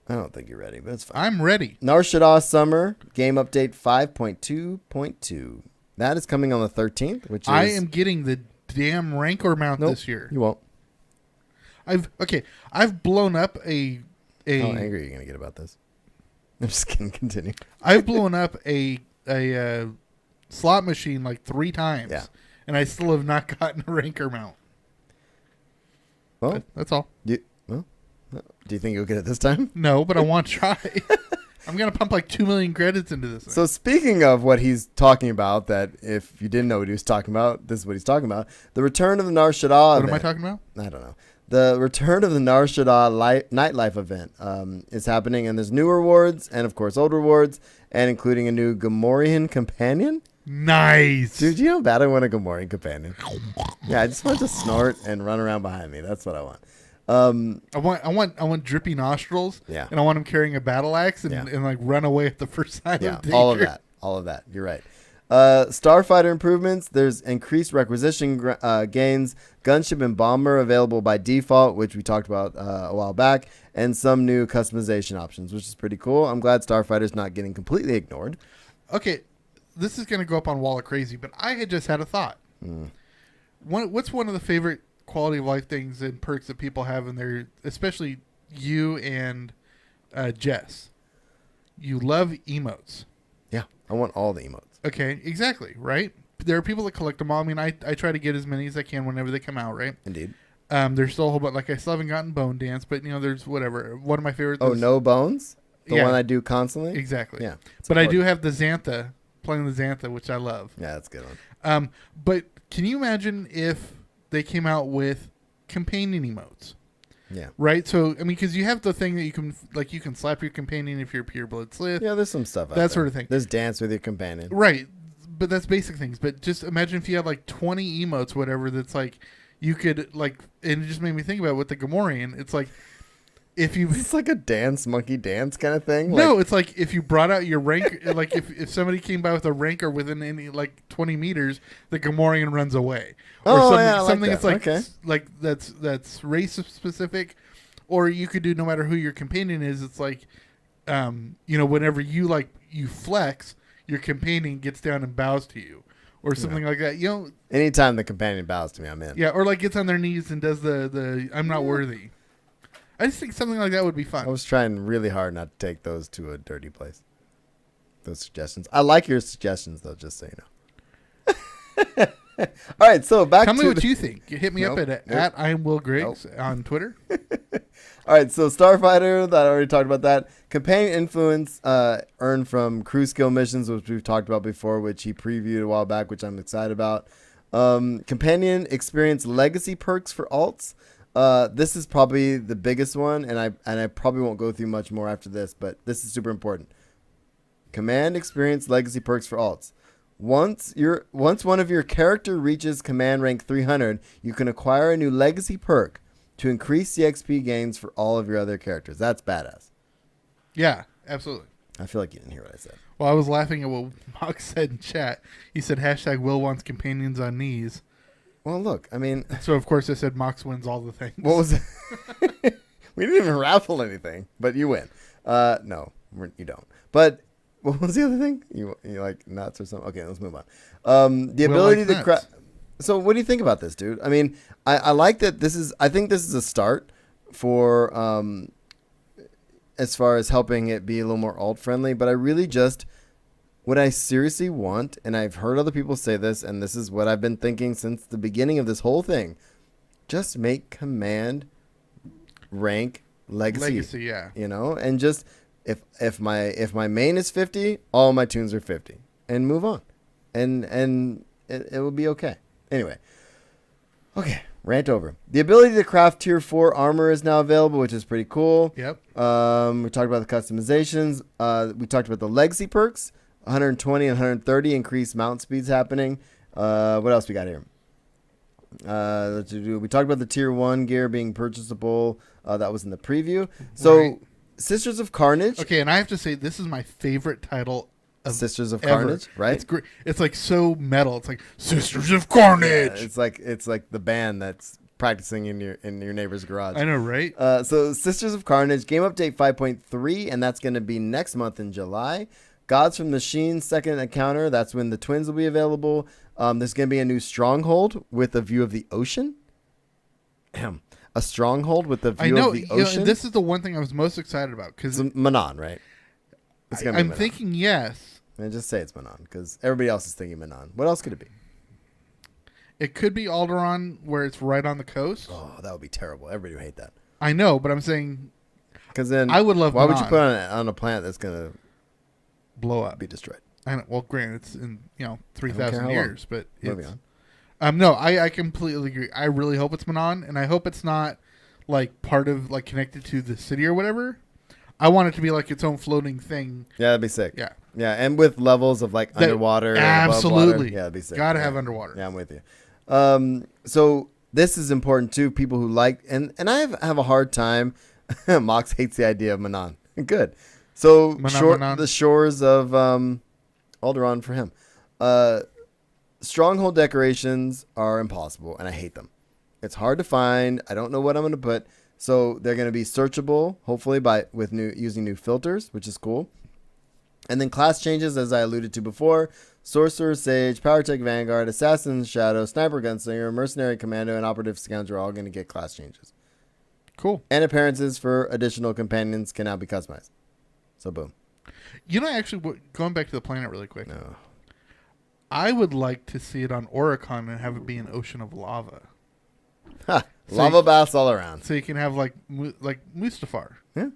I don't think you're ready, but it's fine. I'm ready. Nar Shaddaa Summer Game Update 5.2.2. That is coming on the 13th, which is... I am getting the damn Rancor mount this year. You won't. I've blown up a How angry are you going to get about this? I'm just kidding. Continue. I've blown up a slot machine like 3 times. Yeah. And I still have not gotten a Rancor mount. Well, that's all. Do you think you'll get it this time? No, but I want to try. I'm going to pump like 2 million credits into this thing. So speaking of what he's talking about, that if you didn't know what he was talking about, this is what he's talking about. The return of the Nar Shaddaa event. What am I talking about? I don't know. The return of the Nar Shaddaa nightlife event is happening, and there's new rewards and, of course, old rewards, and including a new Gamorrean companion. Nice. Dude, you know how bad I want a Gamorrean companion? Yeah, I just want to snort and run around behind me. That's what I want. I want drippy nostrils. Yeah. And I want him carrying a battle axe and like run away at the first sign yeah, of danger. all of that. You're right. Starfighter improvements. There's increased requisition gains, gunship and bomber available by default, which we talked about a while back, and some new customization options, which is pretty cool. I'm glad Starfighter's not getting completely ignored. Okay, this is going to go up on Wall of Crazy, but I had just had a thought. What's one of the favorite quality of life things and perks that people have in their, especially you and Jess? You love emotes. Yeah, I want all the emotes. Okay, exactly, right? There are people that collect them all. I mean, I try to get as many as I can whenever they come out, right? Indeed. There's still a whole bunch. Like, I still haven't gotten Bone Dance, but, there's whatever. One of my favorites Oh, is, No Bones? The Yeah. one I do constantly? Exactly. Yeah. But I do have the Xantha, playing the Xantha, which I love. Yeah, that's a good one. But can you imagine if they came out with companion emotes? Yeah. Right. So I mean, because you have the thing that you can slap your companion if you're a pureblood Sith. Yeah, there's some stuff out That there. sort of thing. There's dance with your companion. Right. But that's basic things. But just imagine if you had like 20 emotes, whatever. That's like you could like, and it just made me think about with the Gamorrean. It's like if you. It's like a dance monkey dance kind of thing. No, it's like if you brought out your rank, like if somebody came by with a ranker within any like 20 meters, the Gamorrean runs away. Or Oh, something, yeah, I like something that. that's Okay. like that's race specific, or you could do no matter who your companion is. It's like, whenever you flex, your companion gets down and bows to you, or something like that. Anytime the companion bows to me, I'm in. Yeah, or like gets on their knees and does the I'm not worthy. I just think something like that would be fun. I was trying really hard not to take those to a dirty place. Those suggestions. I like your suggestions, though, just so you know. All right, so back Tell to me what you think. Hit me up Nope. at I am Will Griggs on Twitter. All right, so Starfighter, that I already talked about that. Companion influence earned from crew skill missions, which we've talked about before, which he previewed a while back, which I'm excited about. Companion experience legacy perks for alts. This is probably the biggest one, and I probably won't go through much more after this, but this is super important. Command experience legacy perks for alts. Once one of your character reaches command rank 300, you can acquire a new legacy perk to increase the XP gains for all of your other characters. That's badass. Yeah, absolutely. I feel like you didn't hear what I said. Well, I was laughing at what Mox said in chat. He said hashtag Will wants companions on knees. Well, look, I mean, So of course I said Mox wins all the things. what was it? We didn't even raffle anything, but you win. No, you don't. But what was the other thing? You like nuts or something? Okay, let's move on. The Will ability likes to nuts. craft. So what do you think about this, dude? I mean, I like that I think this is a start for as far as helping it be a little more alt friendly, but I really just what I seriously want, and I've heard other people say this, and this is what I've been thinking since the beginning of this whole thing. Just make command rank legacy. Yeah. And just if my main is 50, all my tunes are 50, and move on, and it will be okay. Anyway, okay, rant over. The ability to craft tier 4 armor is now available, which is pretty cool. Yep. We talked about the customizations. We talked about the legacy perks. 120 and 130 increased mount speeds happening. What else we got here? We talked about the tier 1 gear being purchasable. That was in the preview. So, Right. Sisters of Carnage. Okay, and I have to say this is my favorite title of Sisters of ever. Carnage, right? It's great. It's like so metal. It's like Sisters of Carnage. Yeah, it's like the band that's practicing in your neighbor's garage. I know, right? So Sisters of Carnage game update 5.3, and that's going to be next month in July. Gods from the Sheen second encounter. That's when the twins will be available. There's going to be a new stronghold with a view of the ocean. A stronghold with the view of the ocean. This is the one thing I was most excited about because It's Manon, right? It's gonna be I'm Manon. thinking yes. And just say it's Manon because everybody else is thinking Manon. What else could it be? It could be Alderaan where it's right on the coast. Oh, that would be terrible. Everybody would hate that. I know, but I'm saying Because then I would love Why would you Manon. put on a planet that's gonna blow up. be destroyed? I know, well, granted, it's in 3,000 care how long. years, but Moving it's, on. no, I completely agree. I really hope it's Manon, and I hope it's not like part of like connected to the city or whatever. I want it to be like its own floating thing. Yeah, that'd be sick. Yeah. Yeah, and with levels of like That- underwater. and above absolutely. water. Yeah, that'd be sick. Gotta Yeah. have underwater. Yeah, I'm with you. So this is important too. People who like and I have a hard time. Mox hates the idea of Manon. Good. So Manon. the shores of Alderaan for him. Stronghold decorations are impossible, and I hate them. It's hard to find. I don't know what I'm going to put. So they're going to be searchable, hopefully using new filters, which is cool. And then class changes, as I alluded to before: Sorcerer, Sage, Power Tech Vanguard, Assassin, Shadow, Sniper, Gunslinger, Mercenary, Commando, and Operative Scoundrel are all going to get class changes. Cool. And appearances for additional companions can now be customized. So boom. Actually, going back to the planet really quick, No. I would like to see it on Oricon and have it be an ocean of lava, Ha! So Lava baths all around. so you can have like Mustafar. Yeah.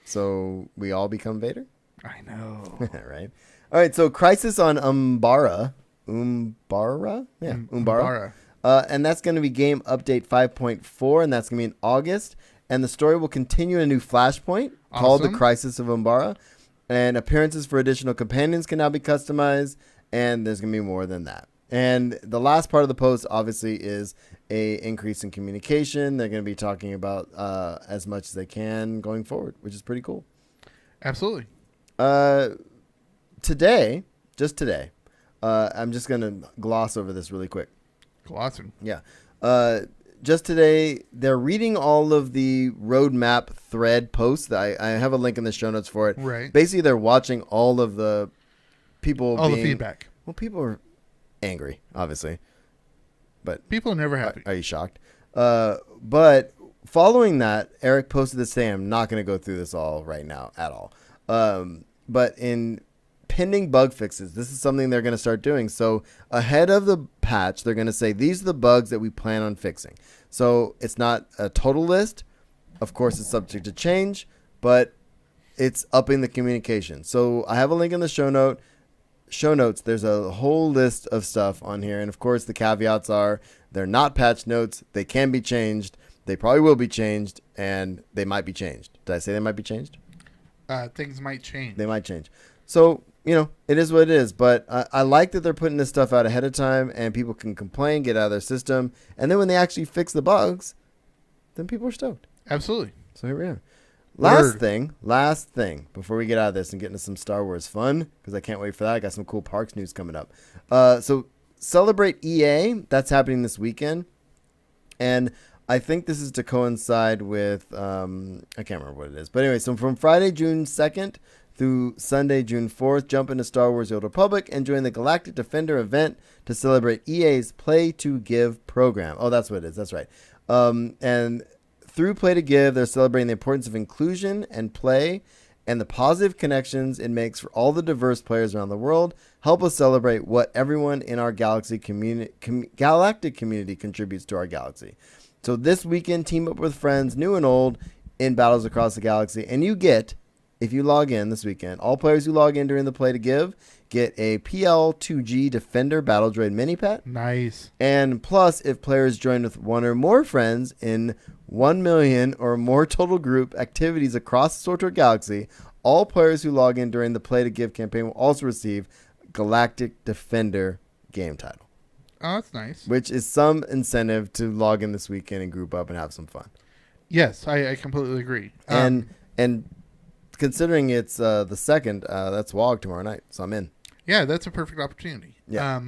So we all become Vader? I know. Right. All right, so Crisis on Umbara. Umbara? Yeah, Umbara. And that's going to be game update 5.4, and that's going to be in August. And the story will continue in a new Flashpoint called The Awesome. Crisis of Umbara. And appearances for additional companions can now be customized, and there's going to be more than that. And the last part of the post, obviously, is a increase in communication. They're going to be talking about as much as they can going forward, which is pretty cool. Absolutely. Today, I'm just going to gloss over this really quick. Awesome. Yeah. Just today, they're reading all of the roadmap thread posts. I have a link in the show notes for it. Right. Basically, they're watching all of the people All the feedback. Well, people are angry, obviously. But People are never happy. are you shocked? But following that, Eric posted this today. I'm not going to go through this all right now at all. But in pending bug fixes, this is something they're going to start doing. So ahead of the patch, they're going to say, these are the bugs that we plan on fixing. So it's not a total list. Of course, it's subject to change, but it's upping the communication. So I have a link in the show notes. There's a whole list of stuff on here. And of course, the caveats are they're not patch notes. They can be changed. They probably will be changed, and they might be changed. Did I say they might be changed? Things might change. They might change. So, it is what it is. But I like that they're putting this stuff out ahead of time, and people can complain, get out of their system. And then when they actually fix the bugs, then people are stoked. Absolutely. So here we are. Word. Last thing, before we get out of this and get into some Star Wars fun, because I can't wait for that. I got some cool parks news coming up. So Celebrate EA, that's happening this weekend. And I think this is to coincide with, I can't remember what it is. But anyway, so from Friday, June 2nd through Sunday, June 4th, jump into Star Wars The Old Republic and join the Galactic Defender event to celebrate EA's Play to Give program. Oh, that's what it is. That's right. And through Play to Give, they're celebrating the importance of inclusion and play and the positive connections it makes for all the diverse players around the world. Help us celebrate what everyone in our galactic community contributes to our galaxy. So this weekend, team up with friends, new and old, in battles across the galaxy. And you get, if you log in this weekend, all players who log in during the Play to Give get a PL2G Defender Battle Droid Mini Pet. Nice. And plus, if players join with one or more friends in 1 million or more total group activities across the SWTOR galaxy, all players who log in during the Play to Give campaign will also receive Galactic Defender game title. Oh, that's nice. Which is some incentive to log in this weekend and group up and have some fun. Yes, I completely agree. And considering it's the 2nd, that's WOG tomorrow night, so I'm in. Yeah, that's a perfect opportunity. Yeah.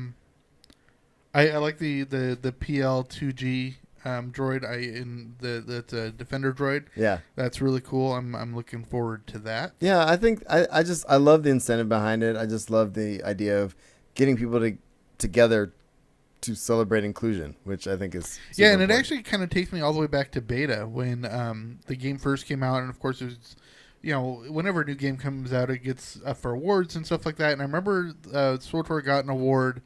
I like the PL2G droid. That's a Defender droid. Yeah, that's really cool. I'm looking forward to that. Yeah, I think I love the incentive behind it. I just love the idea of getting people together to celebrate inclusion, which I think is super and important. it actually kind of takes me all the way back to beta when the game first came out, and of course there's whenever a new game comes out, it gets up for awards and stuff like that. And I remember SWTOR got an award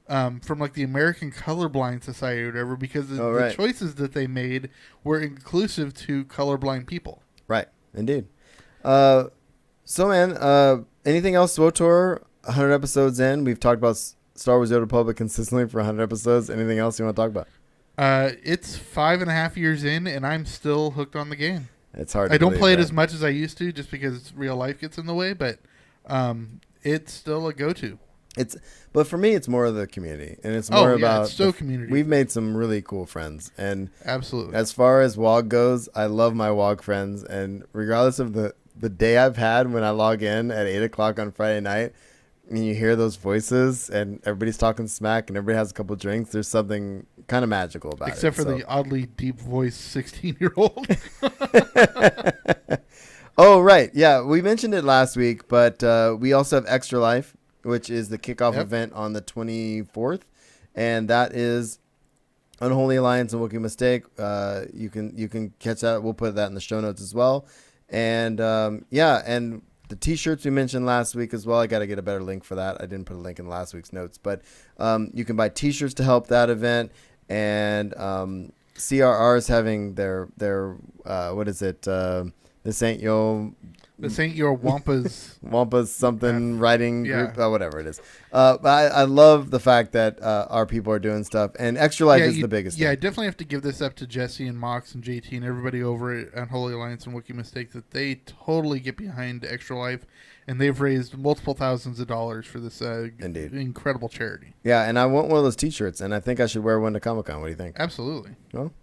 from like the American Colorblind Society or whatever because the choices that they made were inclusive to colorblind people. Right, indeed. So man, anything else SWTOR? 100 episodes in, we've talked about Star Wars The Old Republic consistently for 100 episodes. Anything else you want to talk about? It's 5.5 years in, and I'm still hooked on the game. It's hard. I don't play it as much as I used to, just because real life gets in the way. But it's still a go-to. But for me, it's more of the community, and it's more about it's so community. We've made some really cool friends, and absolutely. As far as WOG goes, I love my WOG friends, and regardless of the day I've had when I log in at 8:00 on Friday night, and you hear those voices, and everybody's talking smack, and everybody has a couple drinks. There's something kind of magical about Except it. for the oddly deep voiced 16-year-old. Oh, right. Yeah, we mentioned it last week, but we also have Extra Life, which is the kickoff event on the 24th, and that is Unholy Alliance and Wookiee Mistake. You can catch that. We'll put that in the show notes as well. And and the T-shirts we mentioned last week as well. I got to get a better link for that. I didn't put a link in last week's notes, but you can buy T-shirts to help that event. And CRR is having their what is it? This Ain't Yo This ain't your Wampa's. Wampa's something writing Yeah. group, whatever it is. But I love the fact that our people are doing stuff, and Extra Life is the biggest Yeah, I thing. definitely have to give this up to Jesse and Mox and JT and everybody over at Unholy Alliance and Wiki Mistake that they totally get behind Extra Life, and they've raised multiple thousands of dollars for this Indeed. incredible charity. Yeah, and I want one of those T-shirts, and I think I should wear one to Comic-Con. What do you think? Absolutely. Well,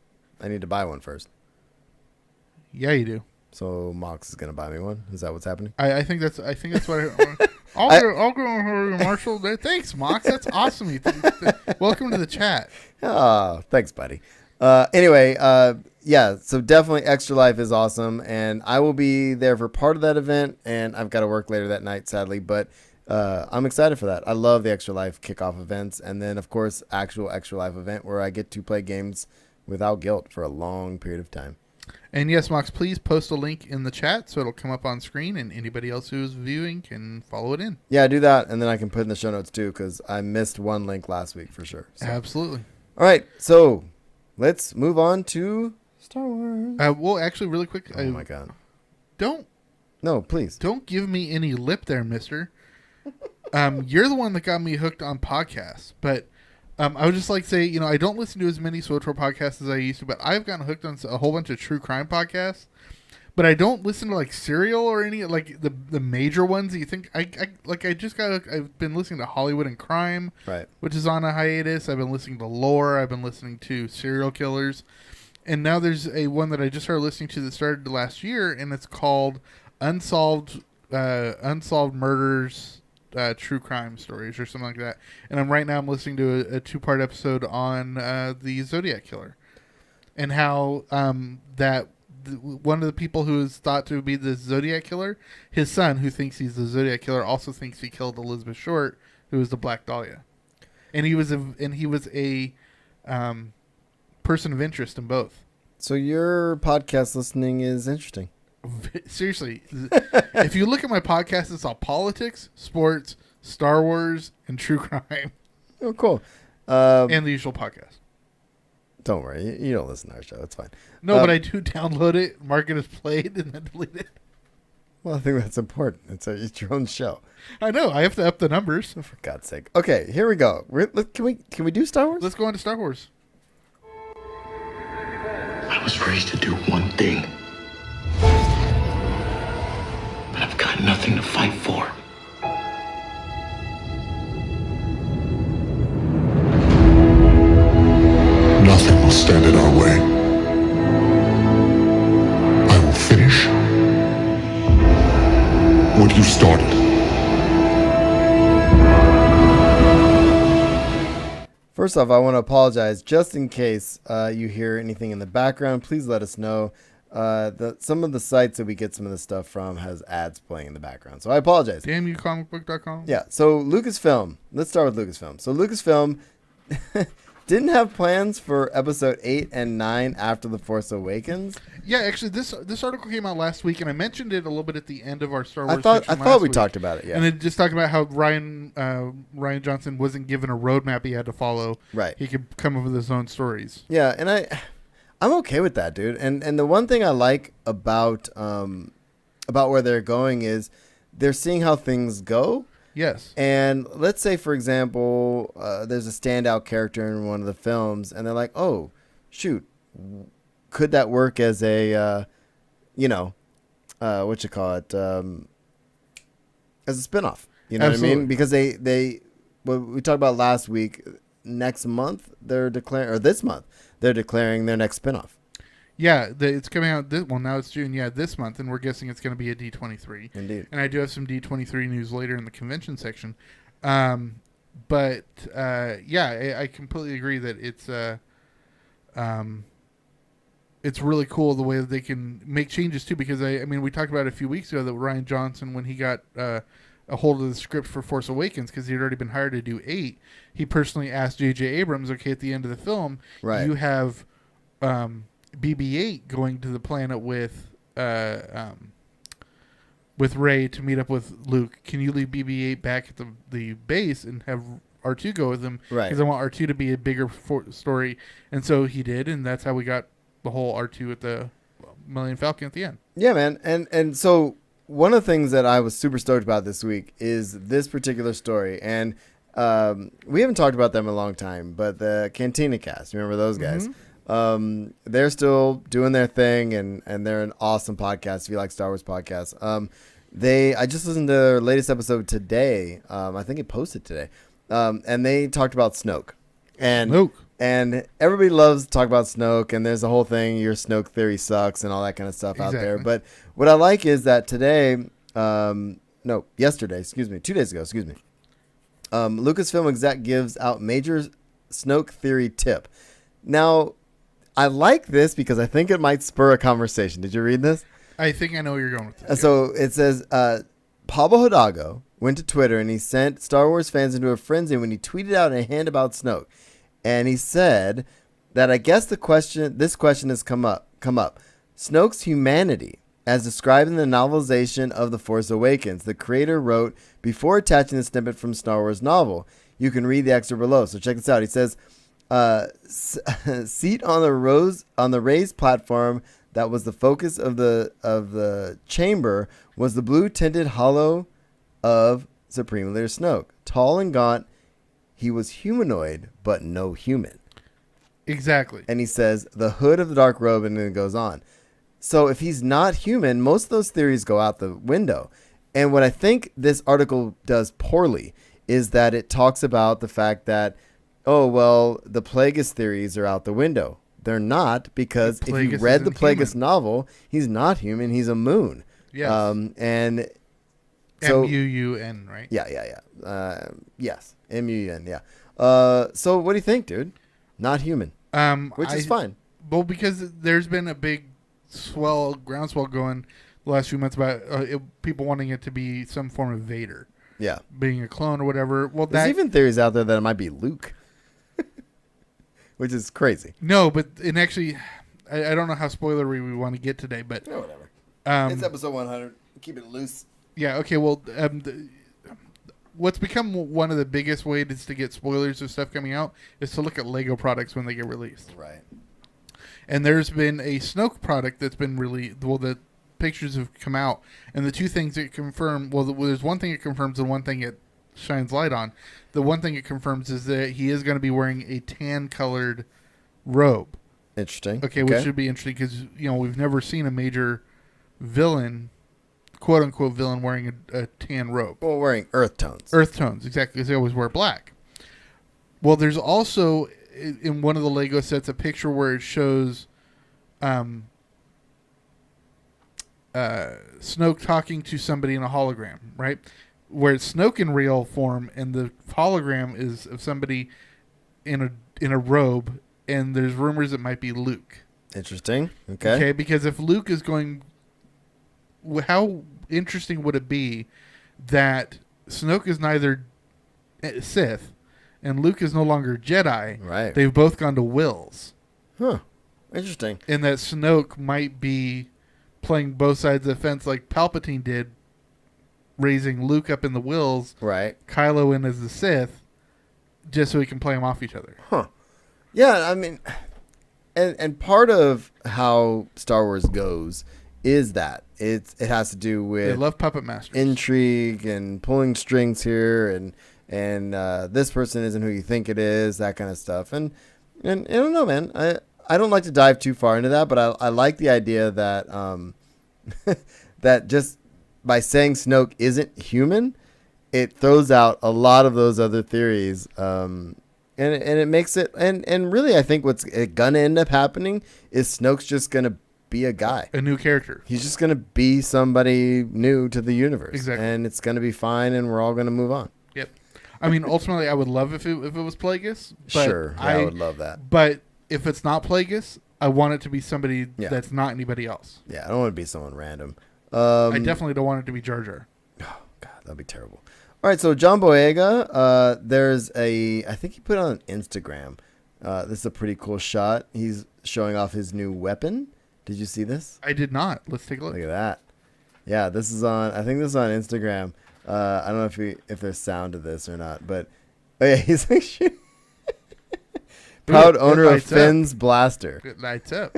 I need to buy one first. Yeah, you do. So Mox is gonna buy me one. Is that what's happening? I think that's what I'll go over to Marshall. Thanks, Mox. That's awesome. Welcome to the chat. Oh, thanks, buddy. Anyway, yeah, so definitely Extra Life is awesome, and I will be there for part of that event, and I've got to work later that night, sadly, but I'm excited for that. I love the Extra Life kickoff events, and then, of course, actual Extra Life event where I get to play games without guilt for a long period of time. And yes, Mox, please post a link in the chat so it'll come up on screen, and anybody else who's viewing can follow it in. Yeah, do that, and then I can put in the show notes, too, because I missed one link last week for sure. So. Absolutely. All right, so let's move on to Star Wars. Well, actually, really quick. Oh, my God. Don't Please. Don't give me any lip there, mister. You're the one that got me hooked on podcasts. But I would just like to say, I don't listen to as many SWTOR podcasts as I used to, but I've gotten hooked on a whole bunch of true crime podcasts. But I don't listen to like Serial or any like the major ones that you think I've been listening to Hollywood and Crime, Right. which is on a hiatus. I've been listening to Lore. I've been listening to Serial Killers. And now there's a one that I just started listening to that started last year, and it's called Unsolved Murders, True Crime Stories, or something like that. And I'm listening to a 2-part episode on the Zodiac Killer, and how one of the people who is thought to be the Zodiac Killer, his son, who thinks he's the Zodiac Killer, also thinks he killed Elizabeth Short, who was the Black Dahlia, and he was a person of interest in both. So your podcast listening is interesting. Seriously, if you look at my podcast, it's all politics, sports, Star Wars, and true crime, Oh, cool. and the usual podcast. Don't worry. You don't listen to our show. It's fine. No, but I do download it, mark it as played, and then delete it. Well, I think that's important. It's your own show. I know. I have to up the numbers. Oh, for God's sake. Okay, here we go. Can we do Star Wars? Let's go into Star Wars. I was raised to do one thing. But I've got nothing to fight for. Nothing will stand in our way. I will finish what you started. First off, I want to apologize just in case you hear anything in the background. Please let us know. Some of the sites that we get some of this stuff from has ads playing in the background, so I apologize. Damn you, comicbook.com. Yeah, so Lucasfilm. Let's start with Lucasfilm. So Lucasfilm didn't have plans for episode 8 and 9 after The Force Awakens. Yeah, actually, this article came out last week, and I mentioned it a little bit at the end of our Star Wars. I section thought last we week. talked about it. Yeah, And it just talked about how Ryan Johnson wasn't given a roadmap he had to follow. Right. He could come up with his own stories. yeah, and I'm okay with that, dude. And the one thing I like about where they're going is they're seeing how things go. Yes. And let's say, for example, there's a standout character in one of the films, and they're like, "Oh, shoot, could that work as a, what you call it, as a spinoff?" You know Absolutely. what I mean? Because they what we talked about last week. Next month they're declaring, or this month they're declaring their next spinoff. Yeah, it's coming out. Now it's June. Yeah, this month, and we're guessing it's going to be a D23. Indeed. And I do have some D23 news later in the convention section. I completely agree that it's really cool the way that they can make changes too. Because I mean, we talked about it a few weeks ago that Ryan Johnson, when he got a hold of the script for Force Awakens, because he had already been hired to do 8, he personally asked J.J. Abrams, okay, at the end of the film, Right. you have BB-8 going to the planet with Rey to meet up with Luke. Can you leave BB-8 back at the base and have R2 go with him? Right. Because I want R2 to be a bigger story. And so he did, and that's how we got the whole R2 at the Millennium Falcon at the end. Yeah, man. And so one of the things that I was super stoked about this week is this particular story, and we haven't talked about them in a long time, but the Cantina Cast, remember those guys? They're still doing their thing, and they're an awesome podcast if you like Star Wars podcasts. I just listened to their latest episode today. I think it posted today, and they talked about Snoke. And everybody loves to talk about Snoke, and there's a whole thing, your Snoke theory sucks and all that kind of stuff out there. But what I like is that yesterday, 2 days ago, Lucasfilm exec gives out major Snoke theory tip. Now, I like this because I think it might spur a conversation. Did you read this? I think I know where you're going with this. So it says, Pablo Hidalgo went to Twitter and he sent Star Wars fans into a frenzy when he tweeted out a hint about Snoke. And he said that I guess this question has come up. Snoke's humanity, as described in the novelization of The Force Awakens, the creator wrote before attaching the snippet from Star Wars novel. You can read the excerpt below. So check this out. He says, seat on the raised platform that was the focus of the chamber was the blue tinted hollow of Supreme Leader Snoke. Tall and gaunt, he was humanoid, but no human. Exactly. And he says the hood of the dark robe, and then it goes on. So if he's not human, most of those theories go out the window. And what I think this article does poorly is that it talks about the fact that, the Plagueis theories are out the window. They're not, because if you read the Plagueis novel, he's not human. He's a moon. Yes. And so M-U-U-N, right? Yeah. Yes. M-U-N, yeah. So what do you think, dude? Not human. Which is fine. Well, because there's been a big groundswell going the last few months about people wanting it to be some form of Vader. Yeah. Being a clone or whatever. Well, there's even theories out there that it might be Luke. Which is crazy. No, but actually, I don't know how spoilery we want to get today, but... Oh, whatever. It's episode 100. Keep it loose. Yeah, okay, well... what's become one of the biggest ways to get spoilers of stuff coming out is to look at Lego products when they get released. Right. And there's been a Snoke product that's been released. Well, the pictures have come out, and the two things it confirm. Well, there's one thing it confirms and one thing it shines light on. The one thing it confirms is that he is going to be wearing a tan-colored robe. Interesting. Okay, which should be interesting because we've never seen a major villain, quote unquote villain, wearing a tan robe. Well, wearing earth tones. Earth tones, exactly, because they always wear black. Well, there's also in one of the Lego sets a picture where it shows Snoke talking to somebody in a hologram, right? Where it's Snoke in real form, and the hologram is of somebody in a robe, and there's rumors it might be Luke. Interesting. Okay, because if Luke is going, how interesting would it be that Snoke is neither Sith and Luke is no longer Jedi? Right. They've both gone to Wills. Huh. Interesting. And that Snoke might be playing both sides of the fence like Palpatine did, raising Luke up in the Wills, right? Kylo in as the Sith, just so he can play them off each other. Huh. Yeah, I mean, and part of how Star Wars goes is that it has to do with they love puppet masters, intrigue, and pulling strings here, and this person isn't who you think it is, that kind of stuff. And I don't know, man. I don't like to dive too far into that, but I like the idea that that just by saying Snoke isn't human, it throws out a lot of those other theories, and it makes it and really I think what's gonna end up happening is Snoke's just gonna be a guy, a new character. He's just gonna be somebody new to the universe, exactly, and it's gonna be fine, and we're all gonna move on. Yep. I mean, ultimately, I would love if it was Plagueis. But sure, yeah, I would love that. But if it's not Plagueis, I want it to be somebody that's not anybody else. Yeah, I don't want to be someone random. I definitely don't want it to be Jar Jar. Oh, God, that'd be terrible. All right, so John Boyega, there's I think he put it on Instagram. This is a pretty cool shot. He's showing off his new weapon. Did you see this? I did not. Let's take a look. Look at that. Yeah, this is on, I think this is on Instagram. I don't know if there's sound to this or not, but he's like, proud owner of Finn's blaster. It lights up.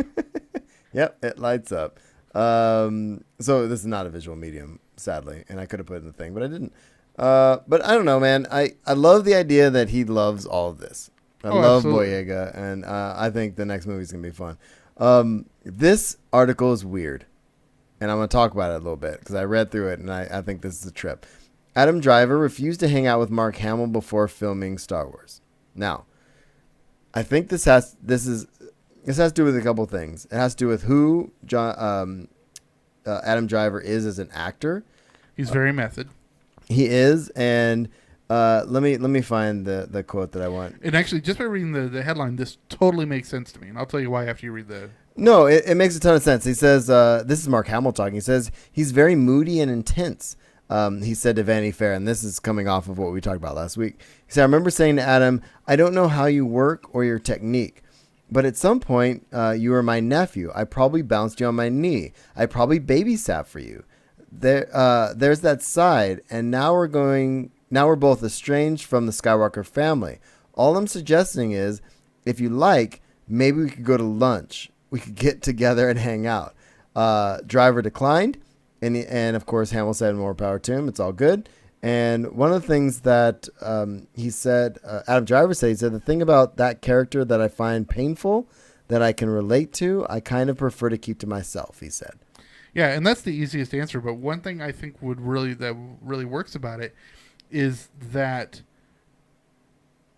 Yep, it lights up. So this is not a visual medium, sadly, and I could have put it in the thing, but I didn't. But I don't know, man. I love the idea that he loves all of this. I love absolutely. Boyega, and I think the next movie is gonna be fun. This article is weird, and I'm gonna talk about it a little bit because I read through it, and I think this is a trip. Adam Driver refused to hang out with Mark Hamill before filming Star Wars. Now, I think this has to do with a couple things. It has to do with who Adam Driver is as an actor. He's very method. He is, and let me find the quote that I want. And actually, just by reading the headline, this totally makes sense to me. And I'll tell you why after you read the... No, it makes a ton of sense. He says, this is Mark Hamill talking. He says, he's very moody and intense. He said to Vanity Fair, and this is coming off of what we talked about last week. He said, I remember saying to Adam, I don't know how you work or your technique, but at some point, you were my nephew. I probably bounced you on my knee. I probably babysat for you. There's that side, and now we're both estranged from the Skywalker family. All I'm suggesting is, if you like, maybe we could go to lunch. We could get together and hang out. Driver declined, and of course Hamill said more power to him. It's all good. And one of the things that he said, Adam Driver said, he said, the thing about that character that I find painful, that I can relate to, I kind of prefer to keep to myself, he said. Yeah, and that's the easiest answer. But one thing I think that really works about it is that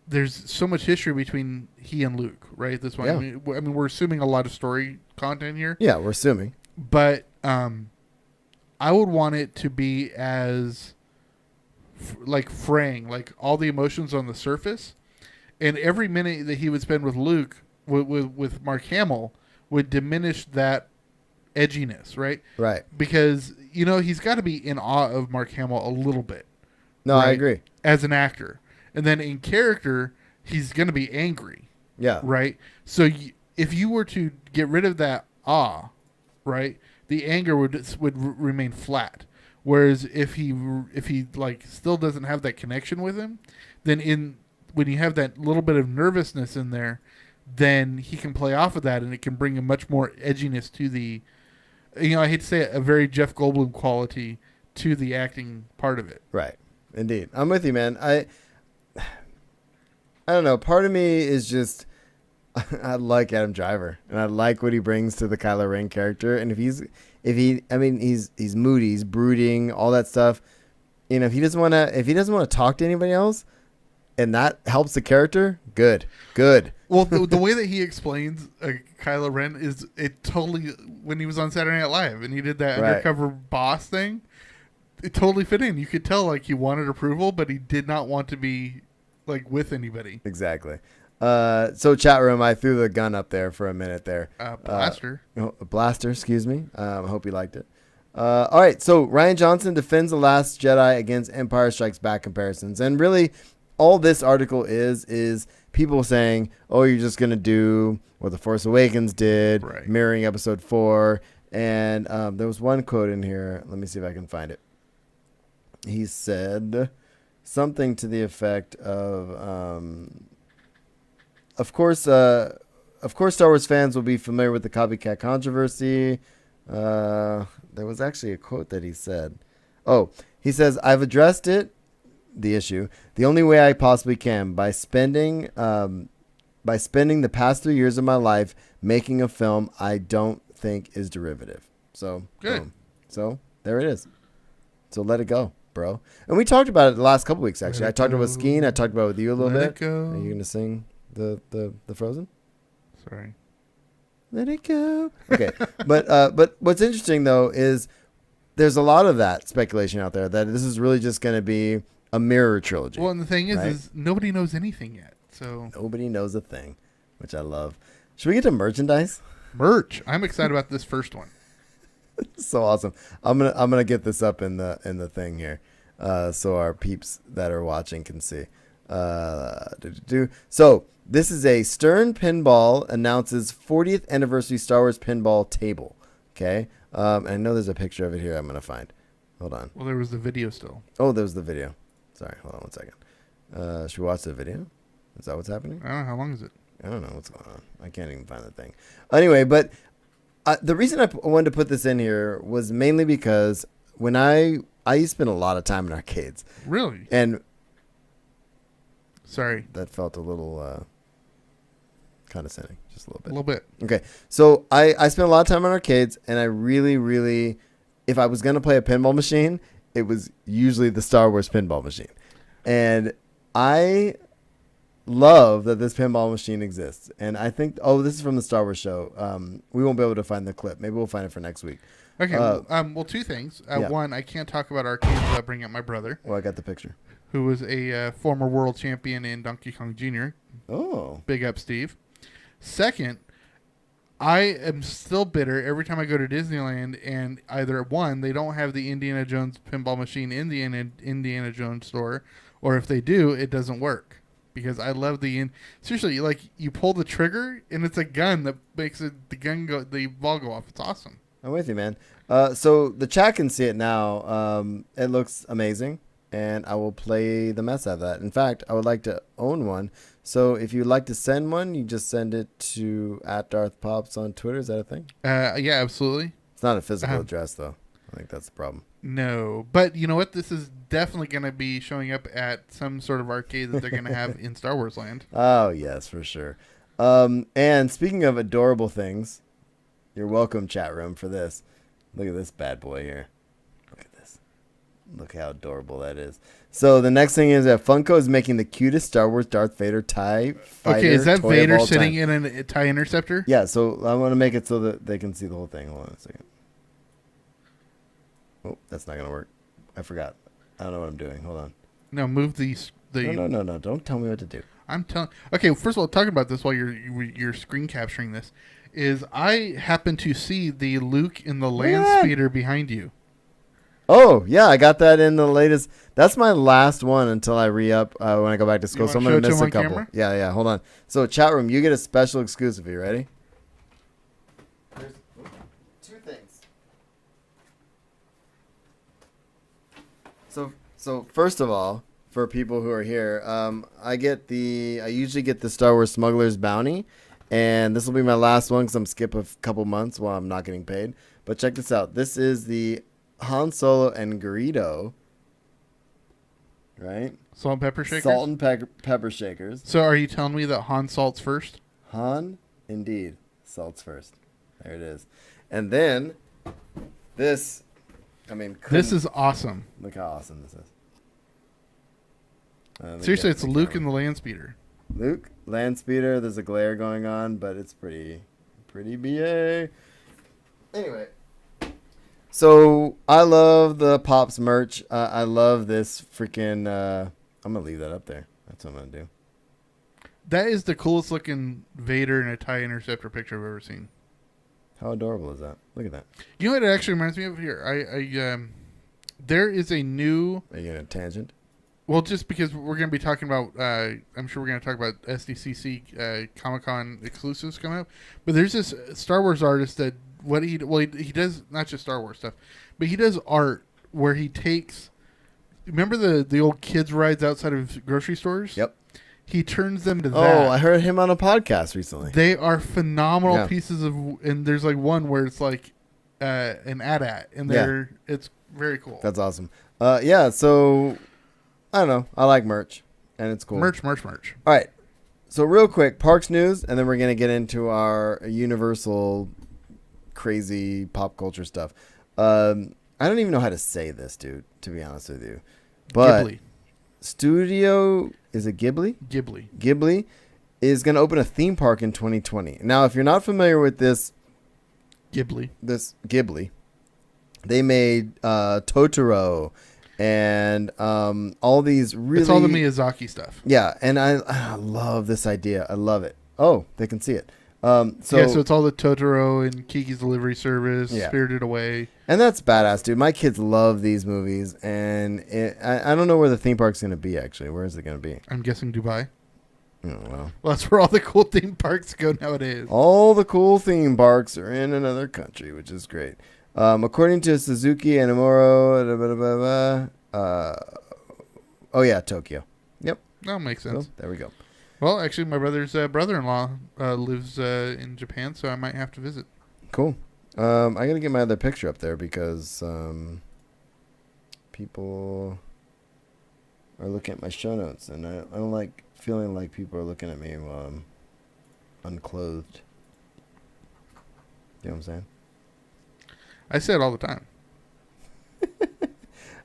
there's so much history between he and Luke, right? This one, Yeah. I mean, we're assuming a lot of story content here. Yeah, we're assuming. But I would want it to be as like fraying, like all the emotions on the surface, and every minute that he would spend with Luke, with Mark Hamill, would diminish that edginess, right? Right. Because he's got to be in awe of Mark Hamill a little bit. No, right? I agree. As an actor, and then in character, he's going to be angry. Yeah. Right. So if you were to get rid of that awe, right, the anger would remain flat. Whereas if he like still doesn't have that connection with him, then when you have that little bit of nervousness in there, then he can play off of that, and it can bring a much more edginess to the, I hate to say it, a very Jeff Goldblum quality to the acting part of it. Right. Indeed. I'm with you, man. I don't know. Part of me is just, I like Adam Driver, and I like what he brings to the Kylo Ren character. And he's moody, he's brooding, all that stuff. If he doesn't want to talk to anybody else, and that helps the character, good. Well, the way that he explains Kylo Ren is it totally, when he was on Saturday Night Live and he did that undercover boss thing, it totally fit in. You could tell like he wanted approval, but he did not want to be like with anybody. Exactly. So chat room, I threw the gun up there for a minute there. Blaster. Blaster, excuse me. I hope you liked it. All right, so Rian Johnson defends The Last Jedi against Empire Strikes Back comparisons. And really, all this article is people saying, oh, you're just going to do what The Force Awakens did, mirroring Episode 4. And there was one quote in here. Let me see if I can find it. He said something to the effect of course, Star Wars fans will be familiar with the copycat controversy. There was actually a quote that he said. Oh, he says, I've addressed the issue, the only way I possibly can, by spending the past 3 years of my life making a film I don't think is derivative. So, good. Boom. So, there it is. So, let it go, bro. And we talked about it the last couple weeks, actually. I talked about Skeen. I talked about it with you a little bit. Let it go. Are you going to sing the Frozen? Sorry. Let it go. Okay. But what's interesting, though, is there's a lot of that speculation out there that this is really just going to be a mirror trilogy. Well, and the thing is nobody knows anything yet. So nobody knows a thing, which I love. Should we get to merchandise? Merch. I'm excited about this first one. So awesome. I'm gonna get this up in the thing here, so our peeps that are watching can see. So this is a Stern Pinball announces 40th anniversary Star Wars pinball table. Okay. I know there's a picture of it here. I'm gonna find. Hold on. Well, there was the video still. Oh, there was the video. Sorry. Hold on one second. Should we watch the video? Is that what's happening? I don't know. How long is it? I don't know what's going on. I can't even find the thing. Anyway, but the reason I wanted to put this in here was mainly because when I used to spend a lot of time in arcades, Really? and Sorry. that felt a little condescending, just a little A bit. little bit. Okay, so I spent a lot of time in arcades, and I really, if I was gonna play a pinball machine, it was usually the Star Wars pinball machine, and I love that this pinball machine exists. And I think, this is from the Star Wars show. We won't be able to find the clip. Maybe we'll find it for next week. Okay. Well, two things. Yeah. One, I can't talk about arcades without bringing up my brother, Well, I got the picture. who was a former world champion in Donkey Kong Jr. Oh, Big up, Steve. Second, I am still bitter every time I go to Disneyland and either one, they don't have the Indiana Jones pinball machine in the Indiana Jones store, or if they do, it doesn't work. Because I love seriously, like you pull the trigger and it's a gun that makes the ball go off. It's awesome. I'm with you, man. So the chat can see it now. It looks amazing, and I will play the mess out of that. In fact, I would like to own one. So if you'd like to send one, you just send it to @DarthPops on Twitter. Is that a thing? Yeah, absolutely. It's not a physical address, though. I think that's the problem. No, but you know what? This is definitely going to be showing up at some sort of arcade that they're going to have in Star Wars Land. Oh, yes, for sure. And speaking of adorable things, you're welcome, chat room, for this. Look at this bad boy here. Look at this. Look how adorable that is. So the next thing is that Funko is making the cutest Star Wars Darth Vader TIE fighter. Okay, is that toy of Vader all sitting time. in a TIE Interceptor? Yeah, so I want to make it so that they can see the whole thing. Hold on a second. Oh, that's not going to work. I forgot. I don't know what I'm doing. Hold on. No, move the. No. Don't tell me what to do. I'm telling. Okay, first of all, talking about this while you're screen capturing this, is I happen to see the Luke in the land What? speeder behind you. Oh, yeah, I got that in the latest. That's my last one until I re-up when I go back to school. You So I'm wanna going to show it miss to a him on couple. camera? Yeah, hold on. So chat room, you get a special exclusive. You ready? There's two things. So first of all, for people who are here, I usually get the Star Wars Smuggler's Bounty, and this will be my last one because I'm skipping a couple months while I'm not getting paid. But check this out. This is the Han Solo and Greedo, right? Salt and pepper shakers. Salt and pepper shakers. So are you telling me that Han salts first? Han, indeed, salts first. There it is. And then this, This is awesome. look how awesome this is. Seriously, it's Luke in the land speeder. Luke, land speeder. There's a glare going on, but it's pretty BA. Anyway, so I love the Pops merch. I love this freaking. I'm gonna leave that up there. That's what I'm gonna do. That is the coolest looking Vader in a TIE Interceptor picture I've ever seen. How adorable is that? Look at that. You know what it actually reminds me of here? There is a new. Are you on a tangent? Well, just because we're going to be talking about, I'm sure we're going to talk about SDCC Comic-Con exclusives coming up. But there's this Star Wars artist that he does not just Star Wars stuff, but he does art where he takes. Remember the old kids rides outside of grocery stores? Yep. He turns them to that. Oh, I heard him on a podcast recently. They are phenomenal Yeah. pieces of, and there's like one where it's like an AT-AT, and it's very cool. That's awesome. Yeah. So I don't know. I like merch, and it's cool. Merch. All right. So real quick, parks news, and then we're gonna get into our Universal crazy pop culture stuff. I don't even know how to say this, dude. To be honest with you, but Ghibli. Studio is it Ghibli? Ghibli is gonna open a theme park in 2020. Now, if you're not familiar with this Ghibli, they made Totoro. And all these really... It's all the Miyazaki stuff. Yeah, and I love this idea. I love it. Oh, they can see it. So it's all the Totoro and Kiki's Delivery Service, Yeah. Spirited Away. And that's badass, dude. My kids love these movies. And I don't know where the theme park's going to be, actually. Where is it going to be? I'm guessing Dubai. Oh, well. Well, that's where all the cool theme parks go nowadays. All the cool theme parks are in another country, which is great. According to Suzuki Animoro, Tokyo. Yep. That makes sense. So, there we go. Well, actually, my brother's brother-in-law lives in Japan, so I might have to visit. Cool. I gotta get my other picture up there because people are looking at my show notes, and I don't like feeling like people are looking at me while I'm unclothed. You know what I'm saying? I say it all the time.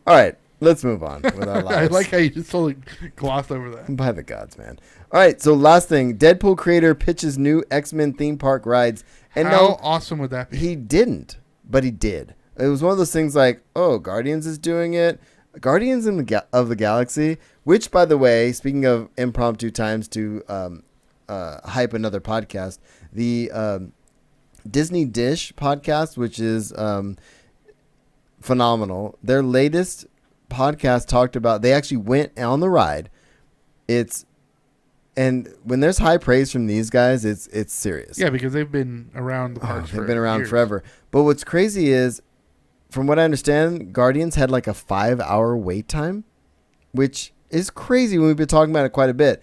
All right, let's move on with our lives. I like how you just totally glossed over that. By the gods, man. All right, so last thing. Deadpool creator pitches new X-Men theme park rides. And How awesome would that be? He didn't, but he did. It was one of those things like, oh, Guardians is doing it. Guardians of the Galaxy, which, by the way, speaking of impromptu times to hype another podcast, the Disney Dish podcast, which is phenomenal. Their latest podcast talked about, they actually went on the ride. And when there's high praise from these guys, it's serious. Yeah, because they've been around the parks They've for been around years. forever. But what's crazy is, from what I understand, Guardians had like a 5-hour wait time, which is crazy when we've been talking about it quite a bit.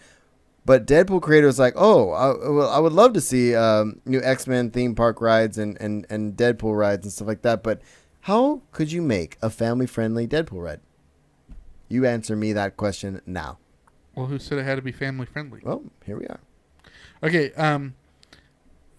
But Deadpool creator was like, oh, I would love to see new X-Men theme park rides and Deadpool rides and stuff like that. But how could you make a family-friendly Deadpool ride? You answer me that question now. Well, who said it had to be family friendly? Well, here we are. Okay,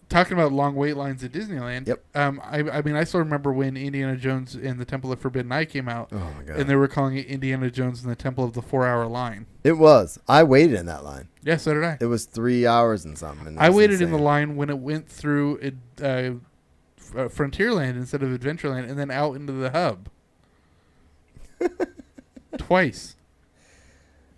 talking about long wait lines at Disneyland. Yep. I mean, I still remember when Indiana Jones and the Temple of Forbidden Eye came out. Oh, my God. And they were calling it Indiana Jones and the Temple of the 4-Hour Line. It was. I waited in that line. Yeah, so did I. It was 3 hours and something. And I that's waited in insane. the line when it went through Frontierland instead of Adventureland, and then out into the hub. Twice.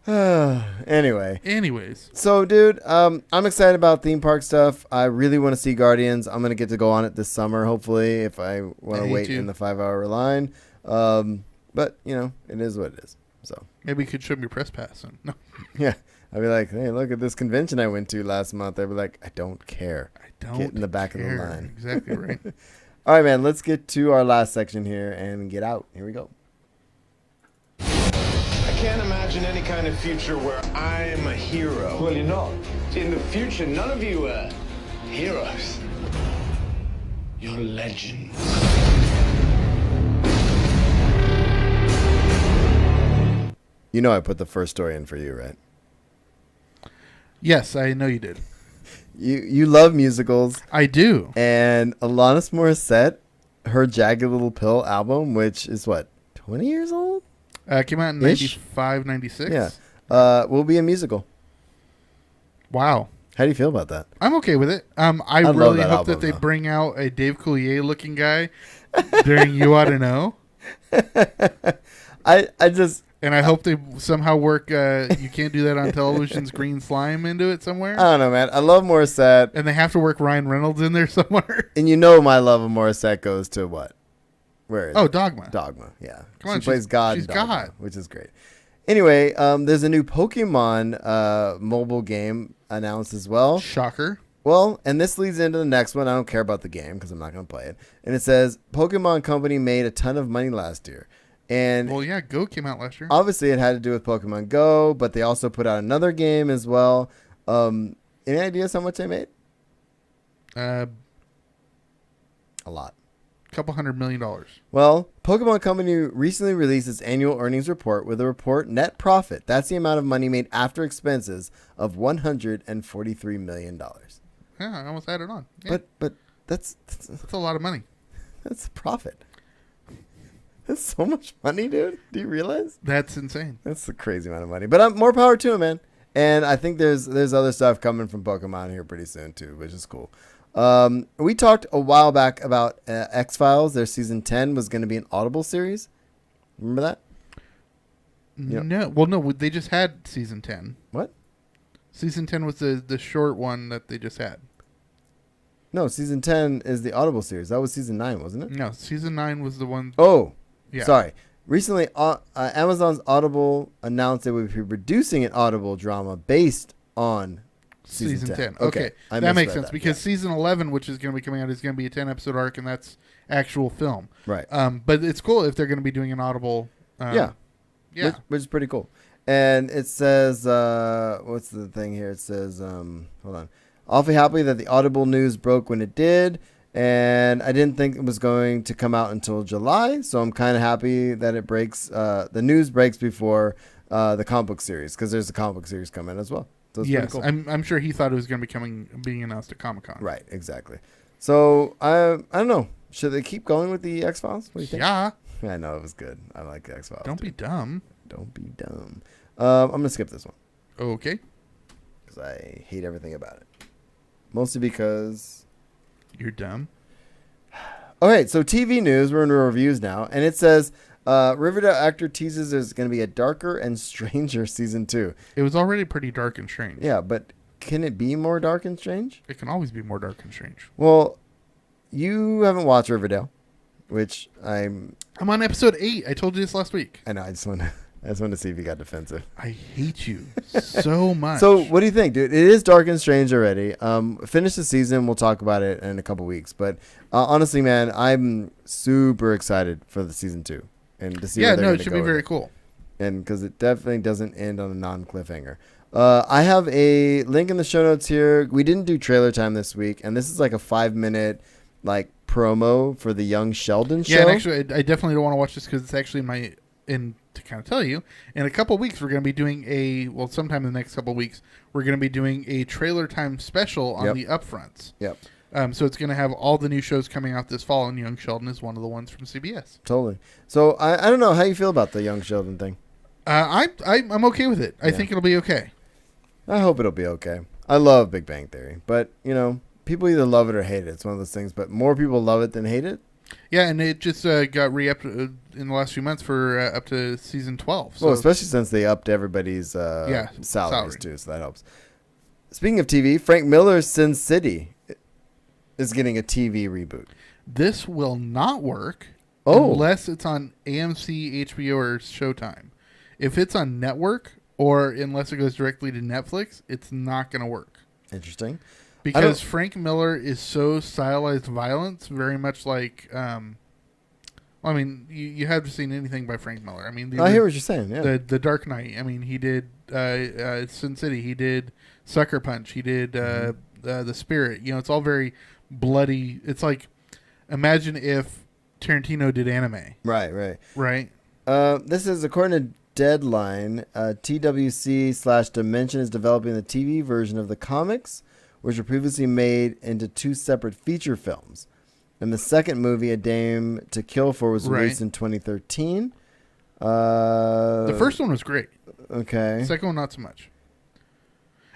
Anyways. So, dude, I'm excited about theme park stuff. I really want to see Guardians. I'm going to get to go on it this summer, hopefully, if I want to wait in the 5-hour line. But, you know, it is what it is. So maybe you could show me your press pass. No. Yeah. I'd be like, hey, look at this convention I went to last month. I'd be like, I don't care. Get in the back of the line. Exactly right. All right, man. Let's get to our last section here and get out. Here we go. I can't imagine any kind of future where I'm a hero. Well, you're not. In the future, none of you are heroes. You're legends. You know I put the first story in for you, right? Yes, I know you did. You love musicals. I do. And Alanis Morissette, her Jagged Little Pill album, which is what, 20 years old? Came out in 95, 96. Yeah. Will be a musical. Wow. How do you feel about that? I'm okay with it. I really hope that they bring out a Dave Coulier looking guy during You Ought to Know. And I hope they somehow work You Can't Do That on Television's Green Slime into it somewhere. I don't know, man. I love Morissette. And they have to work Ryan Reynolds in there somewhere. And you know my love of Morissette goes to what? Where is it? Dogma. Dogma, yeah. Come on, she plays God. She's Dogma, God. which is great. Anyway, there's a new Pokemon mobile game announced as well. Shocker. Well, and this leads into the next one. I don't care about the game because I'm not going to play it. And it says, Pokemon Company made a ton of money last year. And well, yeah, Go came out last year. Obviously, it had to do with Pokemon Go, but they also put out another game as well. Any ideas how much they made? A lot. $200 million. Well, Pokemon Company recently released its annual earnings report with a report net profit. That's the amount of money made after expenses of $143 million. Yeah, I almost added on. Yeah. But that's a lot of money. That's a profit. That's so much money, dude. Do you realize? That's insane. That's a crazy amount of money. But more power to him, man. And I think there's other stuff coming from Pokemon here pretty soon too, which is cool. We talked a while back about X-Files. Their season 10 was going to be an Audible series. Remember that? No. Well, no. They just had season 10. What? Season 10 was the short one that they just had. No, season 10 is the Audible series. That was season 9, wasn't it? No, season 9 was the one. Oh, yeah. Sorry. Recently, Amazon's Audible announced they would be producing an Audible drama based on season 10. Okay. That makes sense because season 11, which is going to be coming out, is going to be a 10-episode arc, and that's actual film. Right. But it's cool if they're going to be doing an Audible. Yeah. Which is pretty cool. And it says, what's the thing here? It says, hold on. Awfully happy that the Audible news broke when it did. And I didn't think it was going to come out until July, so I'm kind of happy that it breaks. The news breaks before the comic book series, because there's a comic book series coming as well. So it's pretty Yes, cool. I'm sure he thought it was going to be being announced at Comic-Con. Right, exactly. So I don't know. Should they keep going with the X-Files? What do you think? Yeah. I know, it was good. I like the X-Files. Don't be dumb. Don't be dumb. I'm going to skip this one. Okay. Because I hate everything about it. Mostly because... You're dumb. Okay, so TV news. We're in reviews now. And it says, Riverdale actor teases there's going to be a darker and stranger season 2. It was already pretty dark and strange. Yeah, but can it be more dark and strange? It can always be more dark and strange. Well, you haven't watched Riverdale, which I'm on episode 8. I told you this last week. I know. I just want to see if you got defensive. I hate you so much. So what do you think, dude? It is dark and strange already. Finish the season. We'll talk about it in a couple weeks. But honestly, man, I'm super excited for the season 2 and to see. Yeah, where they're no, gonna it should go be with very it. cool. And because it definitely doesn't end on a non-cliffhanger. I have a link in the show notes here. We didn't do trailer time this week, and this is like a 5-minute like promo for the Young Sheldon show. Yeah, and actually, I definitely don't want to watch this because it's actually to kind of tell you, in a couple weeks we're going to be doing sometime in the next couple of weeks we're going to be doing a trailer time special on the upfronts. Yep. So it's going to have all the new shows coming out this fall, and Young Sheldon is one of the ones from CBS. Totally. So I don't know how you feel about the Young Sheldon thing. I'm okay with it. I think it'll be okay. I hope it'll be okay. I love Big Bang Theory, but people either love it or hate it. It's one of those things, but more people love it than hate it. Yeah, and it just got re-upped in the last few months for up to season 12. So Well, especially since they upped everybody's salaries too, so that helps. Speaking of TV, Frank Miller's Sin City is getting a TV reboot. This will not work unless it's on AMC, HBO, or Showtime. If it's on network or unless it goes directly to Netflix, it's not going to work. Interesting. Because Frank Miller is so stylized violence, very much like... you haven't seen anything by Frank Miller. I mean, I hear what you're saying, yeah. The Dark Knight. I mean, he did Sin City. He did Sucker Punch. He did The Spirit. It's all very bloody. It's like, imagine if Tarantino did anime. Right. This is, according to Deadline, TWC/Dimension is developing the TV version of the comics, which were previously made into 2 separate feature films. And the second movie, A Dame to Kill For, was released in 2013. The first one was great. Okay. The second one, not so much.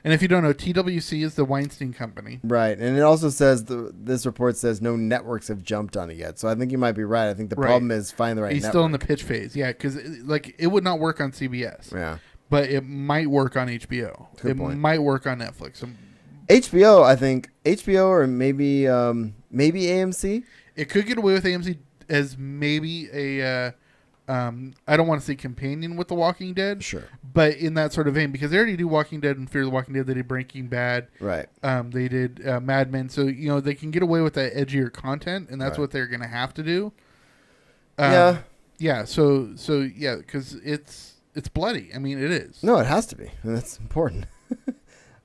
And if you don't know, TWC is the Weinstein Company. Right. And it also says, this report says no networks have jumped on it yet. So I think you might be right. I think the problem is finding the right network. He's still in the pitch phase. Yeah, because it would not work on CBS. Yeah. But it might work on HBO. Good point. Might work on Netflix. HBO, I think. HBO or maybe AMC. It could get away with AMC as maybe a... I don't want to say companion with The Walking Dead. Sure. But in that sort of vein, because they already do Walking Dead and Fear the Walking Dead. They did Breaking Bad. Right. They did Mad Men. So, they can get away with that edgier content, and that's what they're going to have to do. Yeah. Yeah. So yeah, because it's bloody. I mean, it is. No, it has to be. And that's important.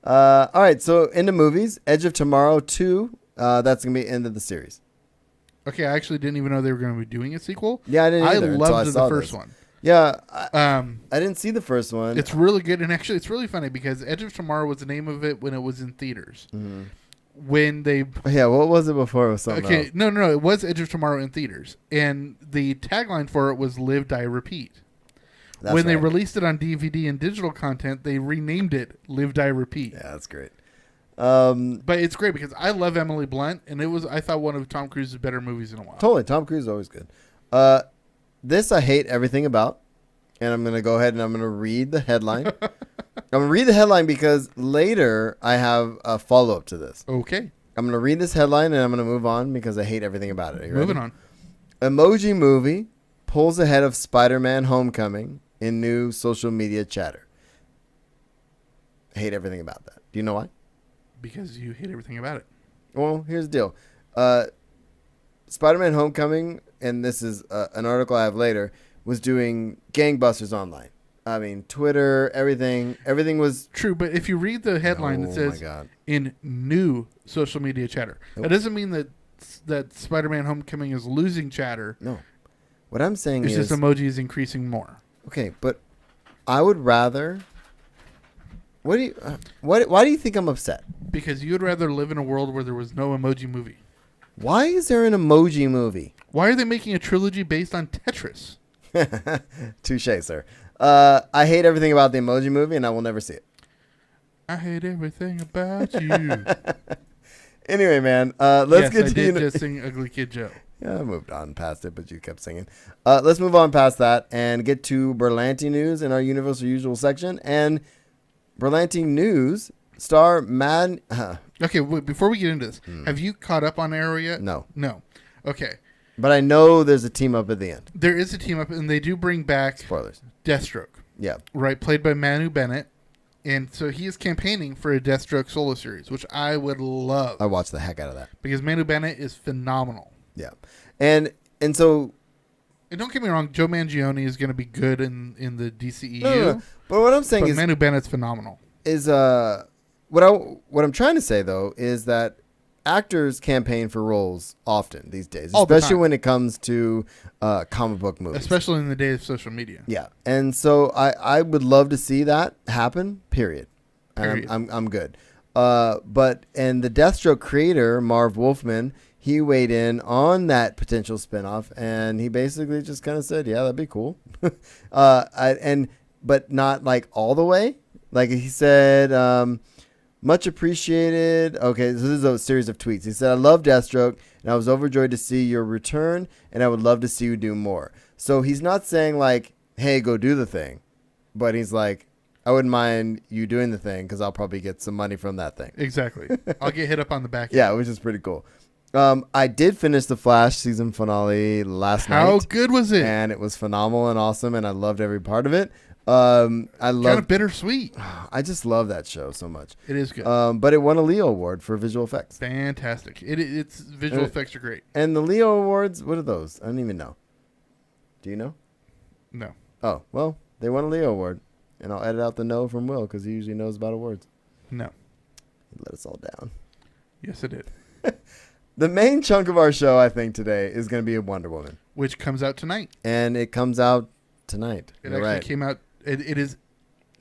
All right. So, into movies. Edge of Tomorrow 2. That's going to be the end of the series. Okay, I actually didn't even know they were going to be doing a sequel. Yeah, I didn't either. I loved the first one. Yeah, I didn't see the first one. It's really good, and actually, it's really funny because Edge of Tomorrow was the name of it when it was in theaters. Mm-hmm. When they what was it before? It was something else. No, it was Edge of Tomorrow in theaters, and the tagline for it was "Live, Die, Repeat." When they released it on DVD and digital content, they renamed it "Live, Die, Repeat." Yeah, that's great. But it's great because I love Emily Blunt, and I thought one of Tom Cruise's better movies in a while. Totally, Tom Cruise is always good. This I hate everything about, and I'm gonna go ahead and I'm gonna read the headline. I'm gonna read the headline because later I have a follow up to this. Okay. I'm gonna read this headline and I'm gonna move on because I hate everything about it. Moving on. Emoji Movie pulls ahead of Spider-Man: Homecoming in new social media chatter. I hate everything about that. Do you know why? Because you hate everything about it. Well, here's the deal. Spider-Man: Homecoming, and this is an article I have later, was doing gangbusters online. I mean, Twitter, everything was... True, but if you read the headline, it says, in new social media chatter. That doesn't mean that that Spider-Man: Homecoming is losing chatter. No. What I'm saying It's is just emoji is increasing more. okay, but I would rather. What do you? Why do you think I'm upset? Because you would rather live in a world where there was no emoji movie. Why is there an emoji movie? Why are they making a trilogy based on Tetris? Touche, sir. I hate everything about the emoji movie, and I will never see it. I hate everything about you. Anyway, man, let's get I to did just sing Ugly Kid Joe. Yeah, I moved on past it, but you kept singing. Let's move on past that and get to Berlanti news in our Universal Usual section. And Berlanti news star Mad. Okay, wait, before we get into this, have you caught up on Arrow yet? No. Okay. But I know there's a team up at the end. There is a team up, and they do bring back Spoilers. Deathstroke. Yeah. Right, played by Manu Bennett. And so he is campaigning for a Deathstroke solo series, which I would love. I watched the heck out of that. Because Manu Bennett is phenomenal. Yeah. And so... And don't get me wrong, Joe Mangione is going to be good in the DCEU. No. But what I'm saying is... Manu Bennett's phenomenal. Is what I'm trying to say, though, is that actors campaign for roles often these days, especially when it comes to comic book movies. Especially in the days of social media. Yeah. And so I would love to see that happen, period. Period. I'm good. But the Deathstroke creator, Marv Wolfman, he weighed in on that potential spinoff, and he basically just kind of said, yeah, that'd be cool. But not like all the way. Like he said, much appreciated. Okay, so this is a series of tweets. He said, I love Deathstroke, and I was overjoyed to see your return, and I would love to see you do more. So he's not saying like, hey, go do the thing. But he's like, I wouldn't mind you doing the thing because I'll probably get some money from that thing. Exactly. I'll get hit up on the back end. Yeah, which is pretty cool. I did finish the Flash season finale last night. How good was it? And it was phenomenal and awesome, and I loved every part of it. I love kind of bittersweet. I just love that show so much. It is good. But it won a Leo Award for visual effects. Fantastic. Its visual effects are great. And the Leo Awards, what are those? I don't even know. Do you know? No. Oh, well, they won a Leo Award. And I'll edit out the no from Will because he usually knows about awards. No. He let us all down. Yes, it did. The main chunk of our show, I think, today is going to be Wonder Woman. Which comes out tonight. And it comes out tonight. It actually came out. It is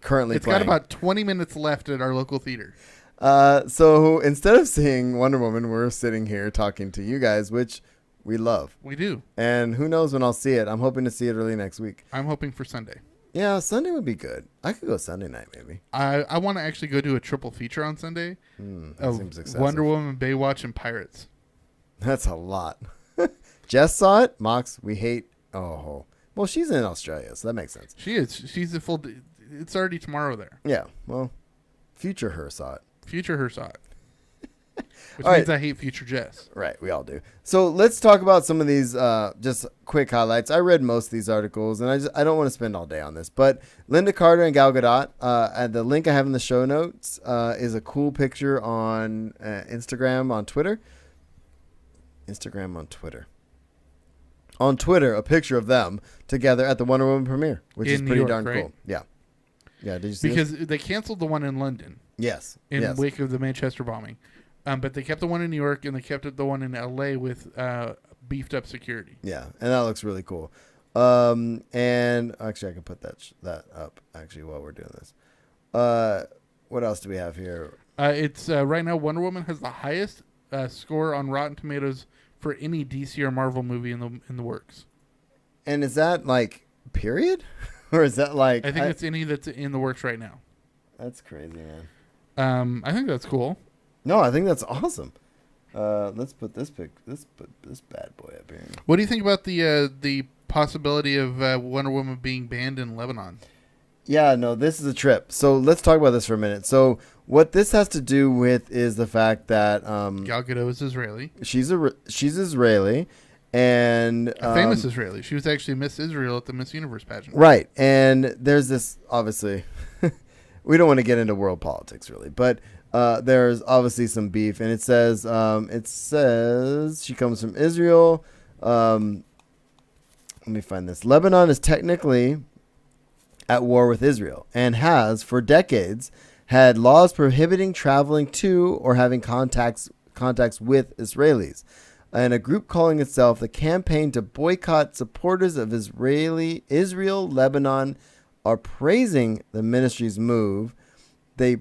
currently It's playing. got about 20 minutes left at our local theater. So instead of seeing Wonder Woman, we're sitting here talking to you guys, which we love. We do. And who knows when I'll see it. I'm hoping to see it early next week. I'm hoping for Sunday. Yeah, Sunday would be good. I could go Sunday night, maybe. I want to actually go do a triple feature on Sunday that seems excessive. Wonder Woman, Baywatch, and Pirates. That's a lot. Jess saw it. Mox, we hate. Oh, well, she's in Australia, so that makes sense. She is. She's a full. It's already tomorrow there. Yeah. Well, future her saw it. Future her saw it. Which all means right. I hate future Jess. Right, we all do. So let's talk about some of these just quick highlights. I read most of these articles, and I don't want to spend all day on this. But Linda Carter and Gal Gadot, the link I have in the show notes is a cool picture on Instagram, on Twitter. On Twitter, a picture of them together at the Wonder Woman premiere, which is pretty darn cool. Yeah. Yeah, did you see Because they canceled the one in London. Yes. In wake of the Manchester bombing. But they kept the one in New York, and they kept the one in L.A. with beefed up security. Yeah, and that looks really cool. And actually, I can put that up actually while we're doing this. What else do we have here? It's right now Wonder Woman has the highest score on Rotten Tomatoes for any DC or Marvel movie in the works. And is that like period, or is that like? I think it's any that's in the works right now. That's crazy, man. I think that's cool. No, I think that's awesome. Let's put this bad boy up here. What do you think about the possibility of Wonder Woman being banned in Lebanon? Yeah, no, this is a trip. So let's talk about this for a minute. So what this has to do with is the fact that Gal Gadot is Israeli. She's Israeli, and a famous Israeli. She was actually Miss Israel at the Miss Universe pageant. Right, and there's this obviously. We don't want to get into world politics really, but there's obviously some beef, and it says she comes from Israel. Let me find this. Lebanon is technically at war with Israel and has for decades had laws prohibiting traveling to or having contacts with Israelis. and a group calling itself the Campaign to Boycott Supporters of Israel, Lebanon, are praising the ministry's move. They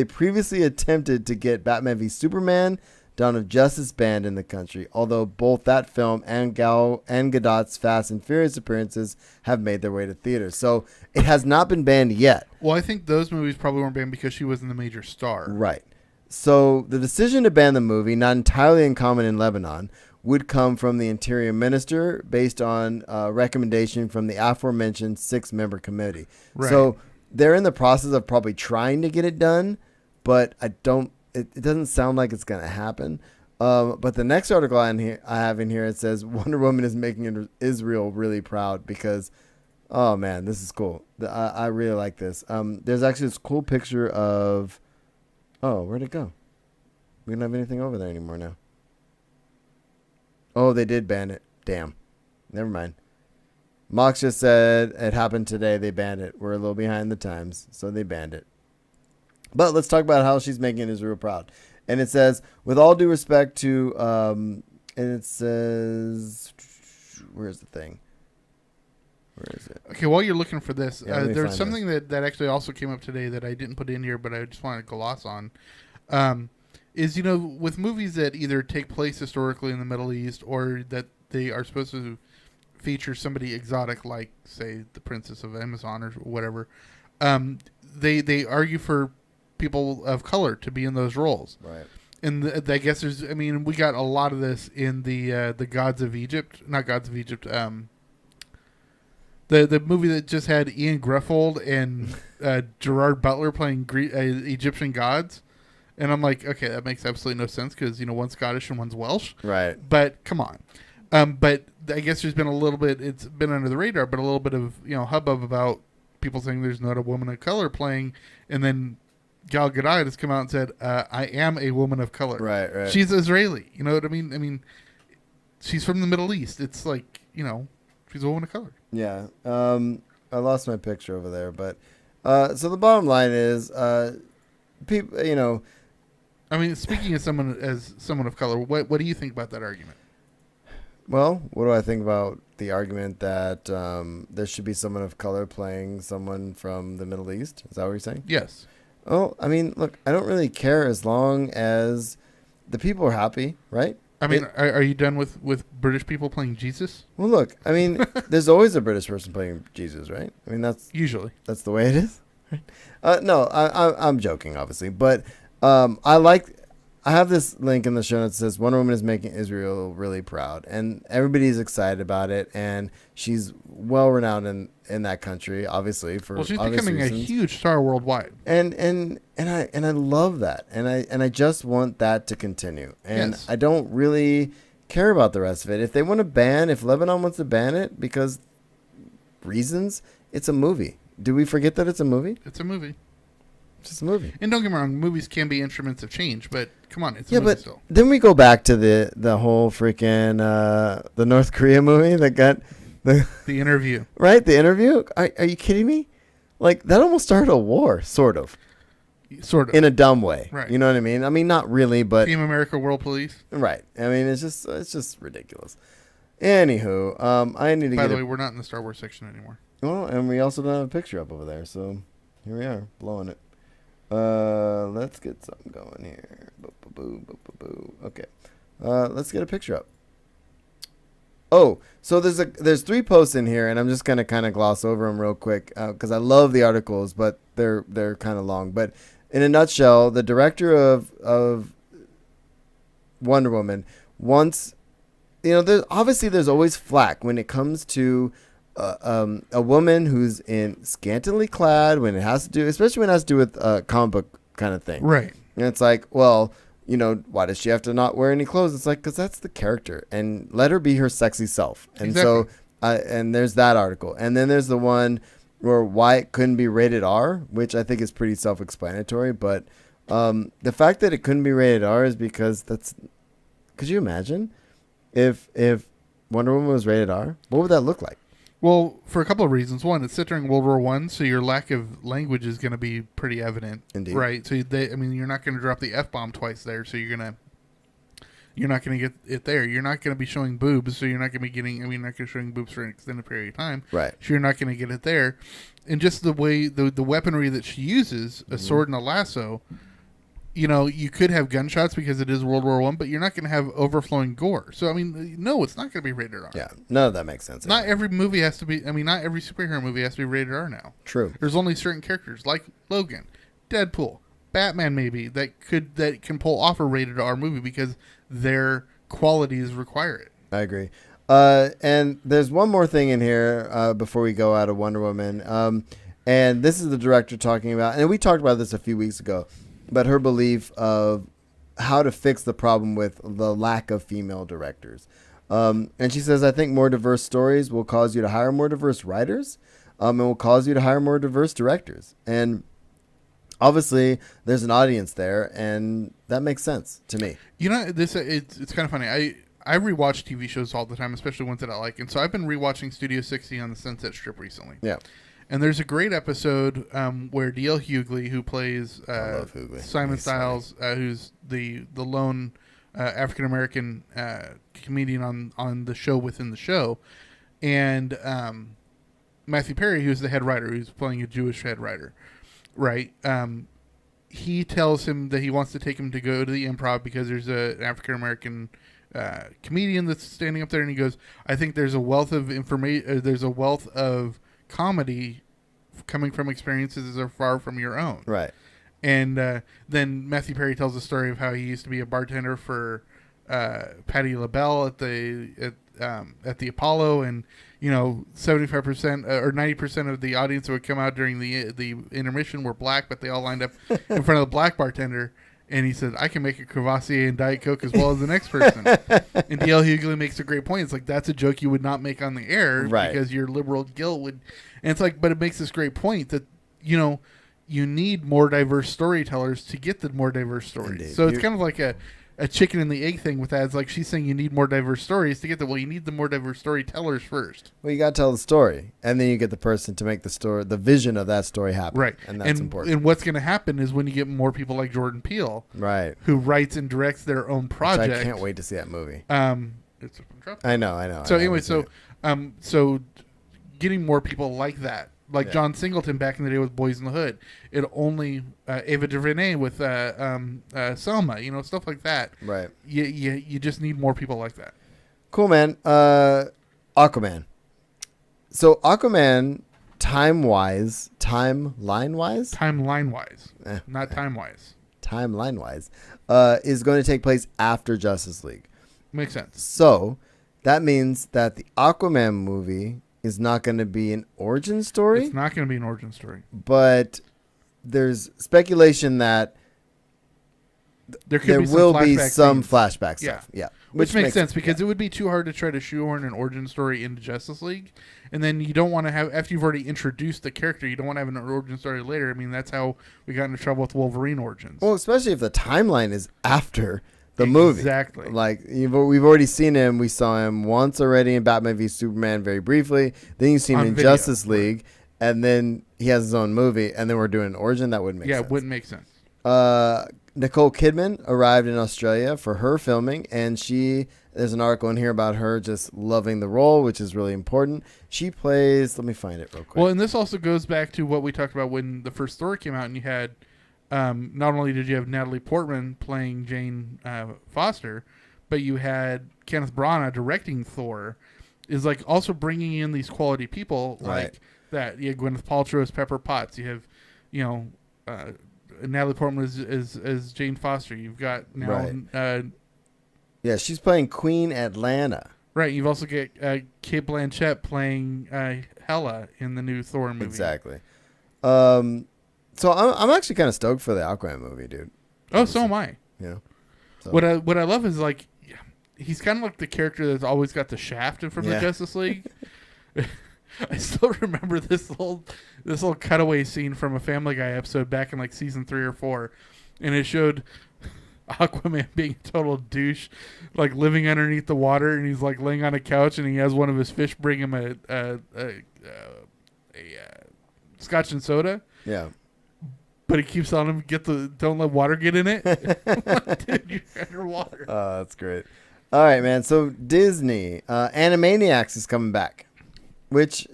previously attempted to get Batman v Superman, Dawn of Justice banned in the country, although both that film and Gadot's Fast and Furious appearances have made their way to theaters. So it has not been banned yet. Well, I think those movies probably weren't banned because she wasn't the major star. Right. So the decision to ban the movie, not entirely uncommon in Lebanon, would come from the interior minister based on a recommendation from the aforementioned 6-member committee. Right. So they're in the process of probably trying to get it done, but it doesn't sound like it's going to happen. But the next article I have in here, it says Wonder Woman is making Israel really proud because, oh man, this is cool. I really like this. There's actually this cool picture of, oh, where'd it go? We don't have anything over there anymore now. Oh, they did ban it. Damn. Never mind. Mox just said it happened today. They banned it. We're a little behind the times, so they banned it. But let's talk about how she's making Israel proud. And it says, with all due respect to, and it says, where's the thing? Where is it? Okay, while you're looking for this, Yeah, let me there's find something that actually also came up today that I didn't put in here, but I just wanted to gloss on. Is, with movies that either take place historically in the Middle East or that they are supposed to feature somebody exotic, like, say, the Princess of Amazon or whatever, they argue for people of color to be in those roles. Right. And I guess we got a lot of this in the Gods of Egypt, not Gods of Egypt, the movie that just had Ian Gruffold and Gerard Butler playing Egyptian gods. And I'm like, okay, that makes absolutely no sense because, one's Scottish and one's Welsh. Right. But come on. But I guess there's been a little bit, it's been under the radar, but a little bit of, hubbub about people saying there's not a woman of color playing. And then Gal Gadot has come out and said, I am a woman of color. Right. She's Israeli. You know what I mean? I mean, she's from the Middle East. It's like, she's a woman of color. Yeah. I lost my picture over there. But so the bottom line is, people, I mean, speaking as someone of color, what do you think about that argument? Well, what do I think about the argument that there should be someone of color playing someone from the Middle East? Is that what you're saying? Yes. Oh, I mean, look, I don't really care as long as the people are happy, right? I mean, are you done with British people playing Jesus? Well, look, I mean, there's always a British person playing Jesus, right? I mean, that's the way it is. Right? No, I'm joking, obviously, but I have this link in the show that says Wonder Woman is making Israel really proud, and everybody's excited about it, and she's well renowned in that country, obviously for she's obvious becoming reasons. a huge star worldwide, and I love that, and I just want that to continue, and yes. I don't really care about the rest of it. If they want to if Lebanon wants to ban it because reasons, it's a movie. Do we forget that it's a movie? It's a movie. It's just a movie. And don't get me wrong, movies can be instruments of change, but come on, it's a movie still. Then we go back to the whole freaking the North Korea movie that got the Interview. Right, The Interview. Are you kidding me? Like that almost started a war, sort of. In a dumb way. Right. You know what I mean? I mean, not really, but Team America World Police. Right. I mean, it's just ridiculous. Anywho, I need to By the way, we're not in the Star Wars section anymore. Well, and we also don't have a picture up over there, so here we are, blowing it. Let's get something going here. Okay. Let's get a picture up. Oh, so there's 3 posts in here, and I'm just gonna kind of gloss over them real quick because I love the articles, but they're kind of long. But in a nutshell, the director of Wonder Woman wants, there's always flack when it comes to a woman who's in scantily clad when it has to do, especially when it has to do with a comic book kind of thing. Right. And it's like, well, why does she have to not wear any clothes? It's like, because that's the character, and let her be her sexy self. And exactly. So, and there's that article. And then there's the one where why it couldn't be rated R, which I think is pretty self-explanatory. But the fact that it couldn't be rated R is because could you imagine if Wonder Woman was rated R? What would that look like? Well, for a couple of reasons. One, it's set during World War I, so your lack of language is going to be pretty evident. Indeed. Right? So, you're not going to drop the F-bomb twice there, so you're going to You're not going to get it there. You're not going to be showing boobs, so you're not going to be getting. I mean, you're not going to showing boobs for an extended period of time. Right. So you're not going to get it there, and just the way the weaponry that she uses, a sword and a lasso. You know, you could have gunshots because it is World War I, but you're not going to have overflowing gore. So I mean, no, it's not going to be rated R. Yeah, none of that makes sense. Not every movie has to be. I mean, not every superhero movie has to be rated R now. True. There's only certain characters like Logan, Deadpool, Batman, maybe that can pull off a rated R movie because their qualities require it. I agree. And there's one more thing in here before we go out of Wonder Woman. And this is the director talking about, and we talked about this a few weeks ago, but her belief of how to fix the problem with the lack of female directors. And she says, I think more diverse stories will cause you to hire more diverse writers, and will cause you to hire more diverse directors. And obviously, there's an audience there, and that makes sense to me. You know, it's kind of funny. I rewatch TV shows all the time, especially ones that I like. And so I've been rewatching Studio 60 on the Sunset Strip recently. Yeah. And there's a great episode where D.L. Hughley, who plays Simon Styles, who's the lone African-American comedian on the show within the show, and Matthew Perry, who's the head writer, who's playing a Jewish head writer, right? He tells him that he wants to take him to go to the Improv because there's an African-American comedian that's standing up there, and he goes, I think there's a wealth of information, there's a wealth of comedy coming from experiences that are far from your own. Right. And then Matthew Perry tells the story of how he used to be a bartender for Patti LaBelle at the Apollo, and 75% or 90% of the audience that would come out during the intermission were black, but they all lined up in front of the black bartender. And he said, I can make a Cavassier and Diet Coke as well as the next person. And D.L. Hughley makes a great point. It's like, that's a joke you would not make on the air, right? Because your liberal guilt would. And it's like, but it makes this great point that, you need more diverse storytellers to get the more diverse stories. Indeed. So it's kind of like a chicken and the egg thing with that. It's like she's saying you need more diverse stories to get the, well, you need the more diverse storytellers first. Well, you got to tell the story, and then you get the person to make the story, the vision of that story happen. Right. And that's important. And what's going to happen is when you get more people like Jordan Peele, right, who writes and directs their own project. Which I can't wait to see that movie. I know. So anyway, so getting more people like that. Like John Singleton back in the day with Boys in the Hood. It only Ava DuVernay with Selma, stuff like that. Right. You just need more people like that. Cool, man. Aquaman. So Aquaman, timeline-wise, is going to take place after Justice League. Makes sense. So that means that the Aquaman movie is not going to be an origin story. It's not going to be an origin story. But there's speculation that there will be some flashback stuff. Yeah. Which makes sense because it would be too hard to try to shoehorn an origin story into Justice League. And then you don't want to have, after you've already introduced the character, you don't want to have an origin story later. I mean, that's how we got into trouble with Wolverine origins. Well, especially if the timeline is after the movie. Exactly. Like, we've already seen him. We saw him once already in Batman v Superman very briefly. Then you've seen him in Justice League. And then he has his own movie. And then we're doing an origin. That wouldn't make sense. Yeah, it wouldn't make sense. Nicole Kidman arrived in Australia for her filming. And there's an article in here about her just loving the role, which is really important. She plays, let me find it real quick. Well, and this also goes back to what we talked about when the first Thor came out and you had, not only did you have Natalie Portman playing Jane Foster, but you had Kenneth Branagh directing Thor, is like also bringing in these quality people like that. You have Gwyneth Paltrow as Pepper Potts. You have, Natalie Portman as Jane Foster. You've got now... yeah, she's playing Queen Atlanta. Right. You've also got Cate Blanchett playing Hela in the new Thor movie. Exactly. So I'm actually kind of stoked for the Aquaman movie, dude. Oh, so am I. So. What I love is like he's kind of like the character that's always got the shaft from the Justice League. I still remember this little cutaway scene from a Family Guy episode back in like season 3 or 4, and it showed Aquaman being a total douche, like living underneath the water, and he's like laying on a couch, and he has one of his fish bring him a scotch and soda. Yeah. But he keeps on him, don't let water get in it. Dude, you're underwater. Oh, that's great. All right, man. So Disney, Animaniacs is coming back, which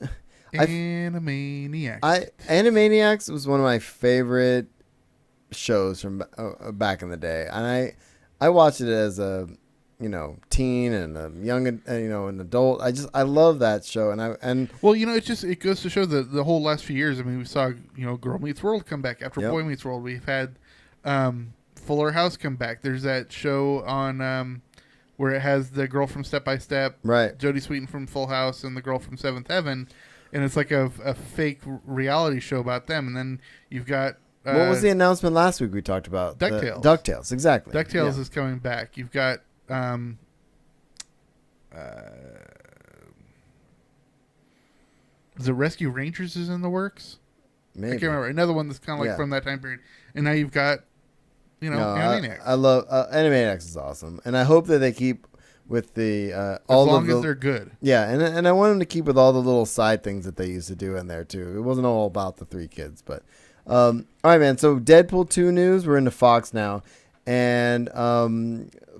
Animaniacs. Animaniacs was one of my favorite shows from back in the day, and I watched it as a teen and a young an adult. I love that show, and well, it goes to show that the whole last few years. I mean, we saw Girl Meets World come back after Yep. Boy Meets World. We've had Fuller House come back. There's that show on where it has the girl from Step by Step, right, Jodie Sweetin from Full House, and the girl from Seventh Heaven, and it's like a fake reality show about them. And then you've got what was the announcement last week we talked about? DuckTales. DuckTales, exactly. DuckTales is coming back. You've got the Rescue Rangers is in the works. Maybe. I can't remember. Another one that's kind of like from that time period. And now you've got, Animaniacs. I love Animaniacs is awesome, and I hope that they keep with the as all long of as they're good. Yeah, and I want them to keep with all the little side things that they used to do in there too. It wasn't all about the three kids, but all right, man. So Deadpool 2 news. We're into Fox now, and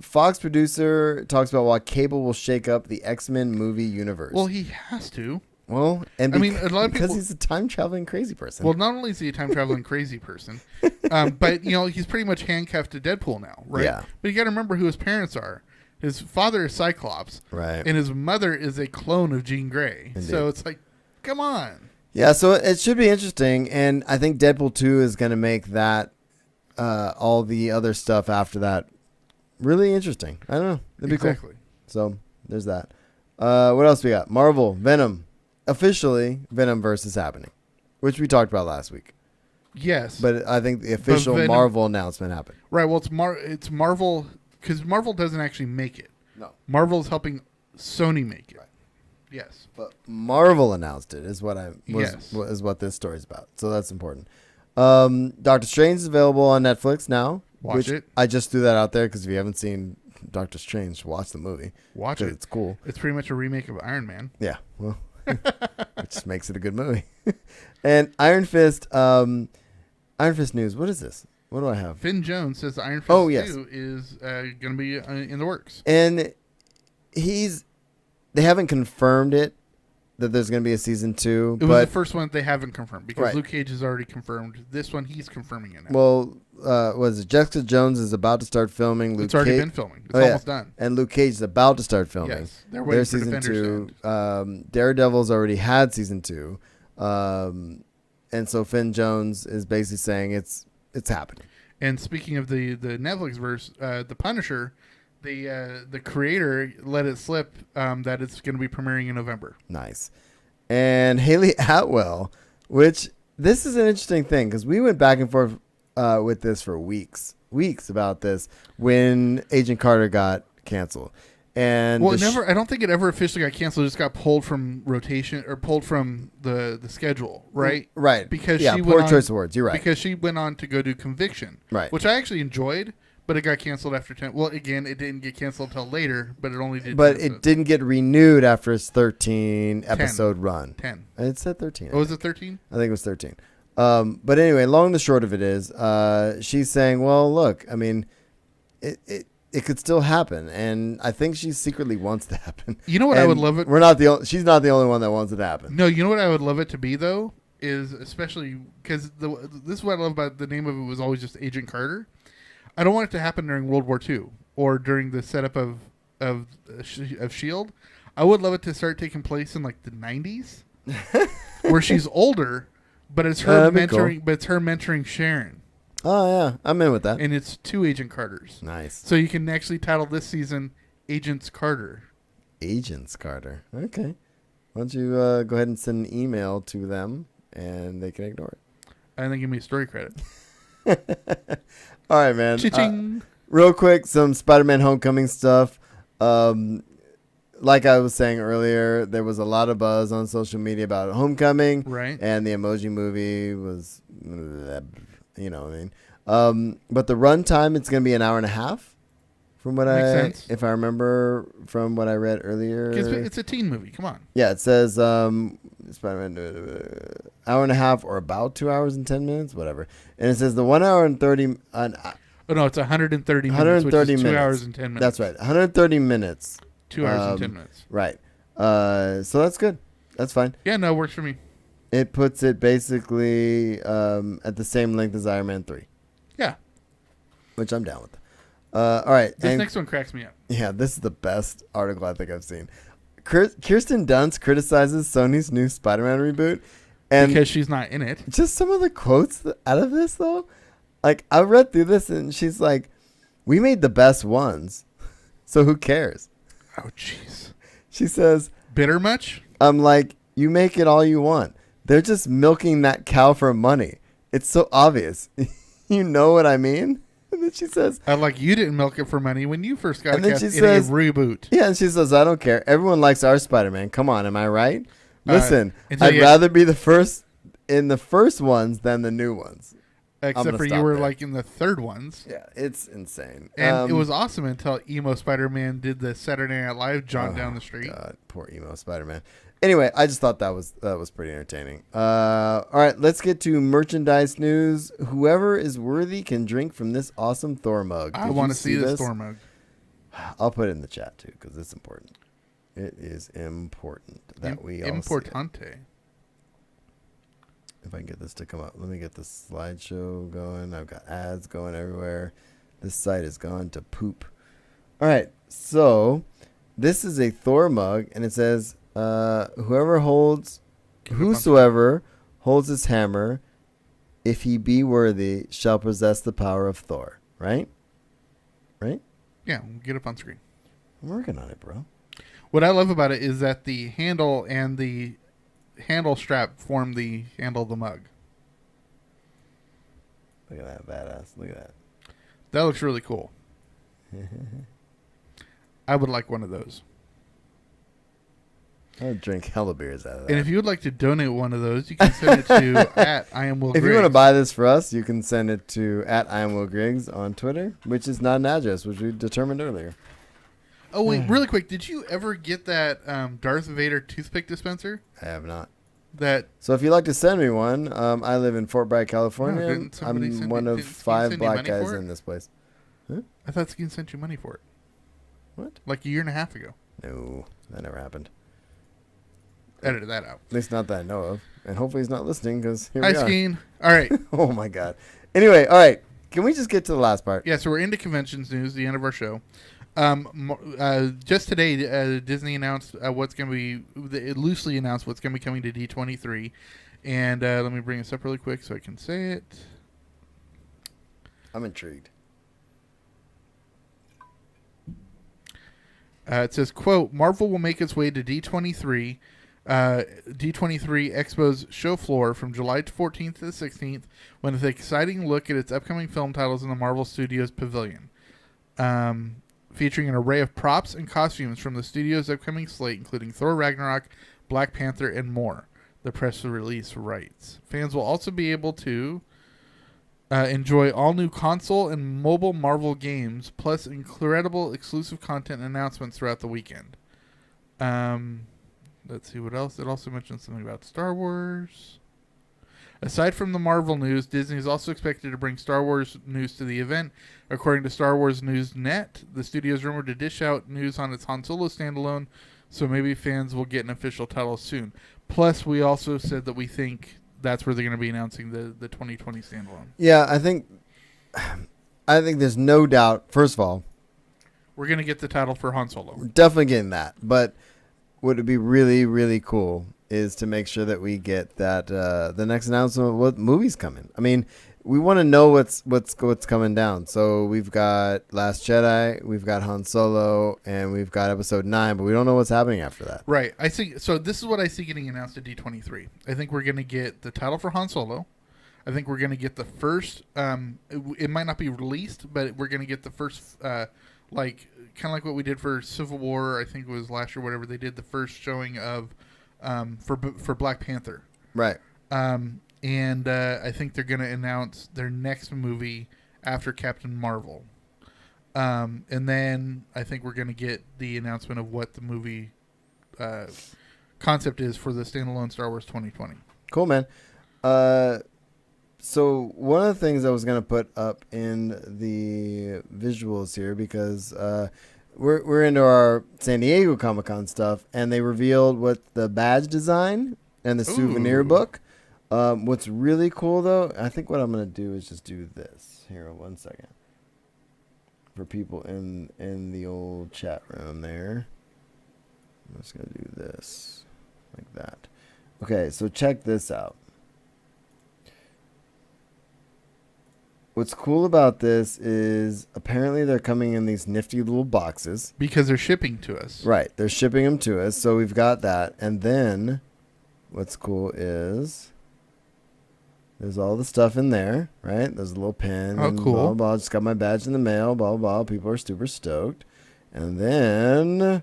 Fox producer talks about why Cable will shake up the X-Men movie universe. Well, he has to. Well, and I mean, a lot of because people, he's a time traveling crazy person. Well, not only is he a time traveling crazy person, but he's pretty much handcuffed to Deadpool now, right? Yeah. But you got to remember who his parents are. His father is Cyclops, right, and his mother is a clone of Jean Grey. Indeed. So it's like, come on. Yeah, so it should be interesting, and I think Deadpool 2 is going to make that all the other stuff after that really interesting. I don't know. It'd be cool. So there's that. What else we got? Marvel, Venom. Officially, Venomverse is happening, which we talked about last week. Yes. But I think the official Marvel announcement happened. Right. Well, it's Marvel, because Marvel doesn't actually make it. No. Marvel's helping Sony make it. Right. Yes. But Marvel announced it is what is what this story is about. So that's important. Doctor Strange is available on Netflix now. Watch it. I just threw that out there because if you haven't seen Doctor Strange, watch the movie. Watch it. It's cool. It's pretty much a remake of Iron Man. Yeah. Well, which makes it a good movie. And Iron Fist news. What is this? What do I have? Finn Jones says Iron Fist 2 is going to be in the works. And they haven't confirmed it, that there's going to be a season 2. It was the first one they haven't confirmed because Right. Luke Cage is already confirmed. This one, he's confirming it now. Well, was it Jessica Jones is about to start filming. It's already been filming. It's almost done. And Luke Cage is about to start filming. Yes, they're waiting for season Defenders 2. Daredevil's already had season 2. And so Finn Jones is basically saying it's happening. And speaking of the Netflix verse, The Punisher, the creator let it slip that it's going to be premiering in November. Nice. And Haley Atwell, which this is an interesting thing because we went back and forth with this for weeks about this when Agent Carter got canceled. And well, I don't think it ever officially got canceled. It just got pulled from rotation or pulled from the schedule, right? Right. Because she poor choice of words. You're right. Because she went on to go do Conviction, right? Which I actually enjoyed, but it got canceled after 10. Well, again, it didn't get canceled until later, but it only did. But it didn't get renewed after its 13 episode run. 10. It said 13. Oh, was it 13? I think it was 13. But anyway, long and the short of it is, she's saying, well, look, I mean, it could still happen, and I think she secretly wants to happen. You know what I would love it? She's not the only one that wants it to happen. No, you know what I would love it to be though is especially because this is what I love about the name of it was always just Agent Carter. I don't want it to happen during World War II or during the setup of S.H.I.E.L.D. I would love it to start taking place in like the 90s, where she's older, but it's her mentoring. Cool. But it's her mentoring Sharon. Oh yeah, I'm in with that. And it's 2 Agent Carters. Nice. So you can actually title this season Agents Carter. Agents Carter. Okay. Why don't you go ahead and send an email to them, and they can ignore it. And then give me story credit. All right, man. Cha-ching. Real quick, some Spider-Man Homecoming stuff. Like I was saying earlier, there was a lot of buzz on social media about Homecoming. Right. And the Emoji Movie was, you know what I mean. But the runtime, it's going to be an hour and a half. From what Makes sense. If I remember from what I read earlier. It's a teen movie. Come on. Yeah, it says Spider-Man. hour and a half or about 2 hours and 10 minutes, whatever. And it says the 1 hour and 30. Oh no, it's 130 minutes. 130 which is 2 minutes. hours and 10 minutes. That's right. 130 minutes. 2 hours and 10 minutes. Right. So that's good. That's fine. Yeah, no, it works for me. It puts it basically at the same length as Iron Man 3. Yeah. Which I'm down with. All right. This next one cracks me up. Yeah, this is the best article I think I've seen. Kirsten Dunst criticizes Sony's new Spider-Man reboot. And because she's not in it. Just some of the quotes out of this, though. Like, I read through this, and she's like, we made the best ones, so who cares? Oh, jeez. She says... Bitter much? I'm like, you make it all you want. They're just milking that cow for money. It's so obvious. You know what I mean? And then she says... like, you didn't milk it for money when you first got cast in a reboot. Yeah, and she says, I don't care. Everyone likes our Spider-Man. Come on, am I right? Listen, I'd rather be the first in the first ones than the new ones. Except for you were like in the third ones. Yeah, it's insane. And it was awesome until emo Spider-Man did the Saturday Night Live jaunt down the street. God, poor emo Spider-Man. Anyway, I just thought that was pretty entertaining. All right, let's get to merchandise news. Whoever is worthy can drink from this awesome Thor mug. I want to see this Thor mug. I'll put it in the chat too because it's important. It is important that we all Importante. see it. If I can get this to come up. Let me get the slideshow going. I've got ads going everywhere. This site has gone to poop. All right. So this is a Thor mug, and it says, whosoever holds his hammer, if he be worthy, shall possess the power of Thor. Right? Right? Yeah, we'll get up on screen. I'm working on it, bro. What I love about it is that the handle and the handle strap form the handle of the mug. Look at that badass. Look at that. That looks really cool. I would like one of those. I would drink hella beers out of that. And if you would like to donate one of those, you can send it to at I am Will Griggs. If you want to buy this for us, you can send it to at I am Will Griggs on Twitter, which is not an address, which we determined earlier. Oh, wait, really quick. Did you ever get that Darth Vader toothpick dispenser? I have not. So if you'd like to send me one, I live in Fort Bragg, California. I'm one of 5 black guys in this place. Huh? I thought Skin sent you money for it. What? Like a year and a half ago. No, that never happened. Edited that out. At least not that I know of. And hopefully he's not listening because here Hi, we are. Skeen. All right. Oh, my God. Anyway, all right. Can we just get to the last part? Yeah, so we're into conventions news, the end of our show. Just today, Disney announced what's going to be, loosely announced what's going to be coming to D23. And let me bring this up really quick so I can say it. I'm intrigued. It says, quote, Marvel will make its way to D23 Expo's show floor from July 14th to the 16th with an exciting look at its upcoming film titles in the Marvel Studios Pavilion. Featuring an array of props and costumes from the studio's upcoming slate, including Thor Ragnarok, Black Panther, and more, the press release writes. Fans will also be able to enjoy all new console and mobile Marvel games, plus incredible exclusive content and announcements throughout the weekend. Let's see what else. It also mentions something about Star Wars. Aside from the Marvel news, Disney is also expected to bring Star Wars news to the event. According to Star Wars News Net, the studio is rumored to dish out news on its Han Solo standalone, so maybe fans will get an official title soon. Plus, we also said that we think that's where they're going to be announcing the 2020 standalone. Yeah, I think there's no doubt. First of all, we're going to get the title for Han Solo. We're definitely getting that. But what would be really, really cool is to make sure that we get that the next announcement of what movie's coming. I mean, we want to know what's coming down. So we've got Last Jedi, we've got Han Solo, and we've got Episode 9, but we don't know what's happening after that. Right. I see. So this is what I see getting announced at D23. I think we're going to get the title for Han Solo. I think we're going to get the first. It might not be released, but we're going to get the first, kind of like what we did for Civil War. I think it was last year, whatever. They did the first showing of for Black Panther. Right. And I think they're going to announce their next movie after Captain Marvel. And then I think we're going to get the announcement of what the movie concept is for the standalone Star Wars 2020. Cool, man. So one of the things I was gonna put up in the visuals here because we're into our San Diego Comic-Con stuff, and they revealed what the badge design and the souvenir book. What's really cool though, I think what I'm gonna do is just do this here. 1 second. For people in the old chat room there, I'm just gonna do this like that. Okay, so check this out. What's cool about this is apparently they're coming in these nifty little boxes. Because they're shipping to us. Right, they're shipping them to us, so we've got that. And then what's cool is there's all the stuff in there, right? There's a little pin. Oh, and cool. Blah, blah, blah. Just got my badge in the mail, blah, blah, blah. People are super stoked. And then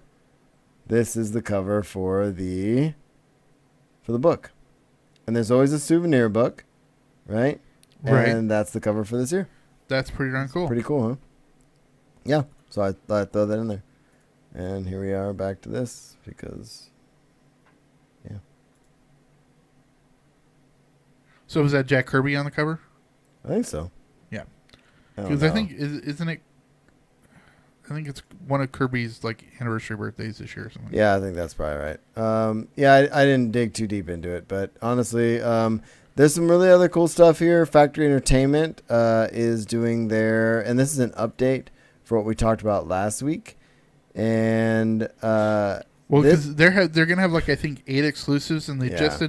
this is the cover for the book. And there's always a souvenir book, right? Right. And that's the cover for this year. That's pretty darn cool. Pretty cool, huh? Yeah. So I thought I'd throw that in there. And here we are back to this because, yeah. So was that Jack Kirby on the cover? I think so. Yeah. don't Because I know. think, isn't it? I think it's one of Kirby's like anniversary birthdays this year or something. Yeah, I think that's probably right. Yeah, I didn't dig too deep into it, but honestly, there's some really other cool stuff here. Factory Entertainment is doing and this is an update for what we talked about last week. And well, because they're gonna have like I think 8 exclusives, and they've just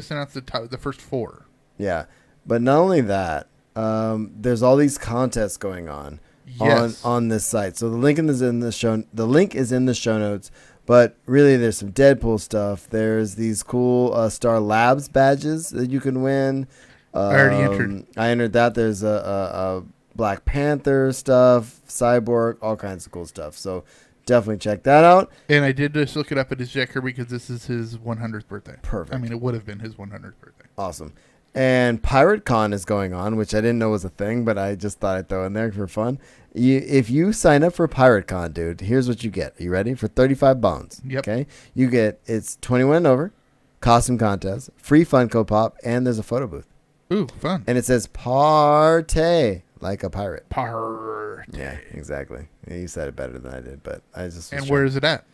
announced the first 4. Yeah, but not only that, there's all these contests going on. Yes. On this site. So the link is in the show notes, but really there's some Deadpool stuff. There's these cool Star Labs badges that you can win. I already entered. I entered that. There's a Black Panther stuff, Cyborg, all kinds of cool stuff. So definitely check that out. And I did just look it up. It is Jack Kirby because this is his 100th birthday. Perfect. I mean, it would have been his 100th birthday. Awesome. And Pirate Con is going on, which I didn't know was a thing, but I just thought I'd throw in there for fun. If you sign up for Pirate Con, dude, here's what you get. Are you ready? For 35 bones. Yep. Okay. You get, it's 21 and over, costume contest, free Funko Pop, and there's a photo booth. Ooh, fun. And it says partay like a pirate. Partay. Yeah, exactly. Yeah, you said it better than I did, but I just. And where is it at?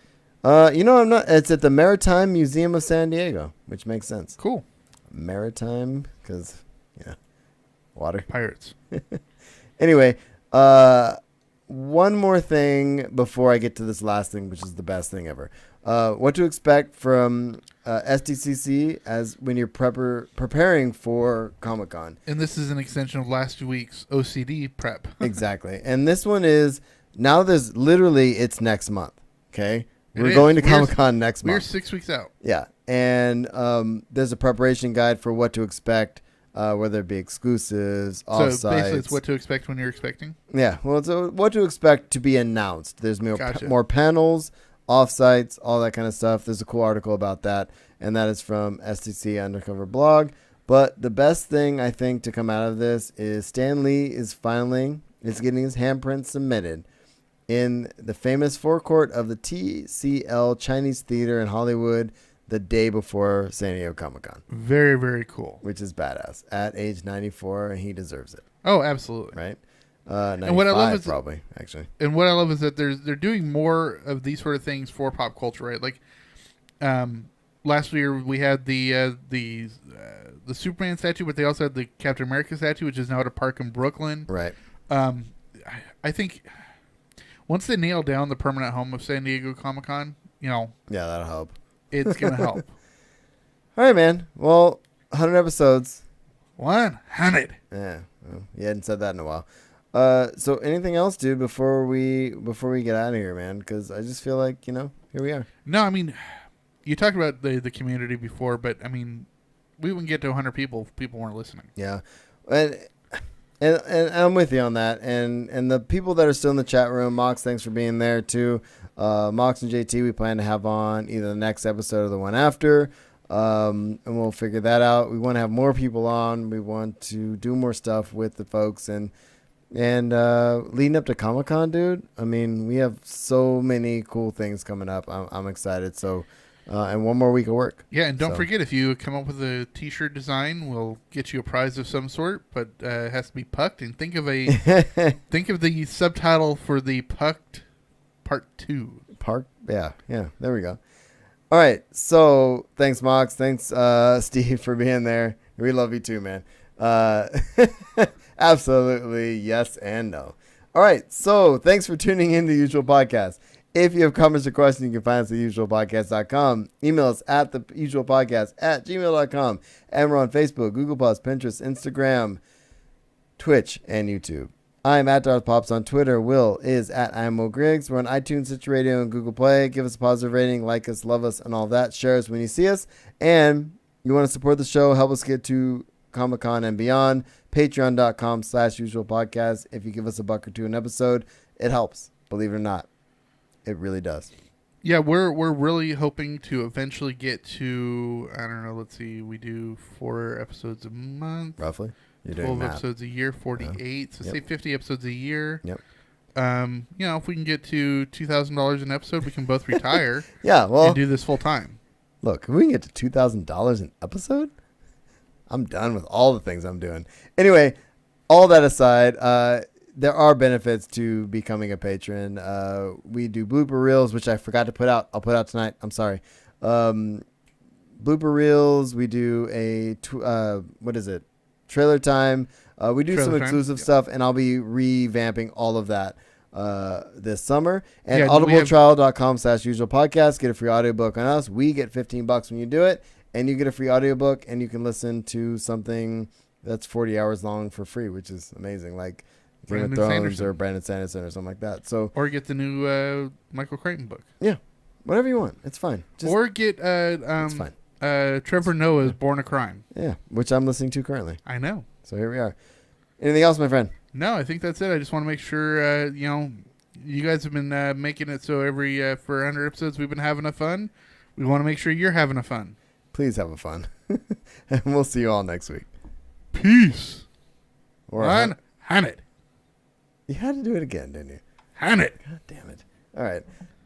I'm not. It's at the Maritime Museum of San Diego, which makes sense. Cool. Maritime, because water. Pirates. Anyway, one more thing before I get to this last thing, which is the best thing ever. What to expect from SDCC as when you're preparing for Comic-Con. And this is an extension of last week's OCD prep. Exactly. And this one is, now it's next month. Okay? We're It going to is. Comic-Con next month. We're 6 weeks out. Yeah. And there's a preparation guide for what to expect, whether it be exclusives, offsites. So basically it's what to expect when you're expecting? Yeah. Well, it's what to expect to be announced. There's more, Gotcha. more panels, offsites, all that kind of stuff. There's a cool article about that, and that is from STC Undercover Blog. But the best thing, I think, to come out of this is Stan Lee is getting his handprint submitted in the famous forecourt of the TCL Chinese Theater in Hollywood the day before San Diego Comic-Con. Very, very cool. Which is badass. At age 94, and he deserves it. Oh, absolutely. Right? And what I love is probably, actually. And what I love is that they're doing more of these sort of things for pop culture, right? Like last year we had the Superman statue, but they also had the Captain America statue, which is now at a park in Brooklyn. Right. I think once they nail down the permanent home of San Diego Comic-Con, Yeah, that'll help. It's going to help. All right, man. Well, 100 episodes. 100. Yeah. Well, you hadn't said that in a while. So anything else, dude, before we get out of here, man? Because I just feel like, here we are. No, I mean, you talked about the community before, but I mean, we wouldn't get to 100 people if people weren't listening. Yeah. And I'm with you on that. And the people that are still in the chat room, Mox, thanks for being there too. Mox and JT, we plan to have on either the next episode or the one after. And we'll figure that out. We want to have more people on. We want to do more stuff with the folks and leading up to Comic-Con, dude. I mean, we have so many cool things coming up. I'm excited. So and one more week of work. Yeah, and don't So- forget, if you come up with a T-shirt design, we'll get you a prize of some sort, but it has to be pucked. And think of the subtitle for the Pucked Part 2. Yeah, there we go. All right, so thanks, Mox. Thanks, Steve, for being there. We love you too, man. Absolutely, yes and no. All right, so thanks for tuning in to The Usual Podcast. If you have comments or questions, you can find us at theusualpodcast.com. Email us at theusualpodcast@gmail.com. And we're on Facebook, Google+, Pinterest, Instagram, Twitch, and YouTube. I'm at Darth Pops on Twitter. Will is at IMO Griggs. We're on iTunes, Stitcher Radio, and Google Play. Give us a positive rating, like us, love us, and all that. Share us when you see us. And you want to support the show, help us get to Comic-Con and beyond. Patreon.com/usualpodcast. If you give us $1 or $2 an episode, it helps. Believe it or not, it really does. Yeah, we're really hoping to eventually get to, I don't know, let's see, we do 4 episodes a month. Roughly. You're doing 12 math. episodes a year, 48. So say 50 episodes a year. Yep. If we can get to $2,000 an episode, we can both retire. Yeah, well, and do this full time. Look, if we can get to $2,000 an episode, I'm done with all the things I'm doing. Anyway, all that aside, there are benefits to becoming a patron. We do blooper reels, which I forgot to put out. I'll put out tonight. I'm sorry. Blooper reels. We do trailer time. We do some exclusive stuff, and I'll be revamping all of that this summer. And audibletrial.com/usualpodcast. Get a free audiobook on us. We get $15 when you do it, and you get a free audiobook, and you can listen to something that's 40 hours long for free, which is amazing. Like Game of Thrones or Brandon Sanderson or something like that. So, or get the new Michael Crichton book. Yeah, whatever you want. It's fine. Or get it's fine. Trevor Noah's Born a Crime. Yeah, which I'm listening to currently. I know. So here we are. Anything else, my friend? No, I think that's it. I just want to make sure, you guys have been making it so for 100 episodes we've been having a fun. We want to make sure you're having a fun. Please have a fun. And we'll see you all next week. Peace. Or it. You had to do it again, didn't you? It. God damn it. All right.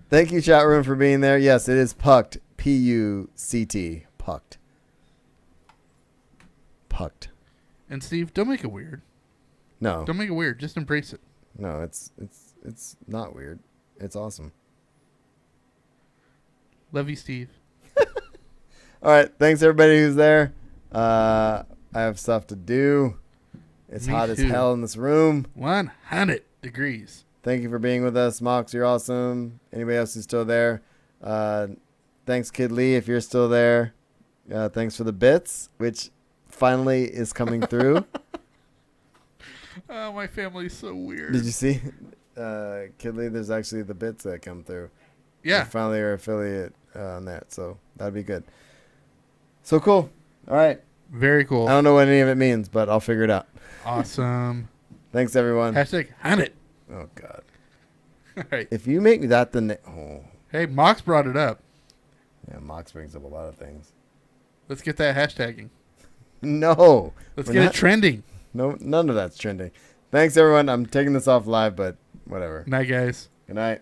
Thank you, chat room, for being there. Yes, it is Pucked. P-U-C-T. Pucked. Pucked. And Steve, don't make it weird. No. Don't make it weird. Just embrace it. No, it's not weird. It's awesome. Love you, Steve. All right. Thanks, everybody who's there. I have stuff to do. It's Me hot as too. hell in this room. 100 degrees. Thank you for being with us. Mox, you're awesome. Anybody else who's still there? Thanks, Kid Lee, if you're still there. Thanks for the bits, which finally is coming through. Oh, my family's so weird. Did you see? Kid Lee, there's actually the bits that come through. Yeah. We finally are affiliate on that, so that'd be good. So cool. All right. Very cool. I don't know what any of it means, but I'll figure it out. Awesome. Thanks, everyone. #100. Oh, God. All right. If you make me that, then... Hey, Mox brought it up. Yeah, Mox brings up a lot of things. Let's get that hashtagging. No. Let's get it trending. No, none of that's trending. Thanks, everyone. I'm taking this off live, but whatever. Night, guys. Good night.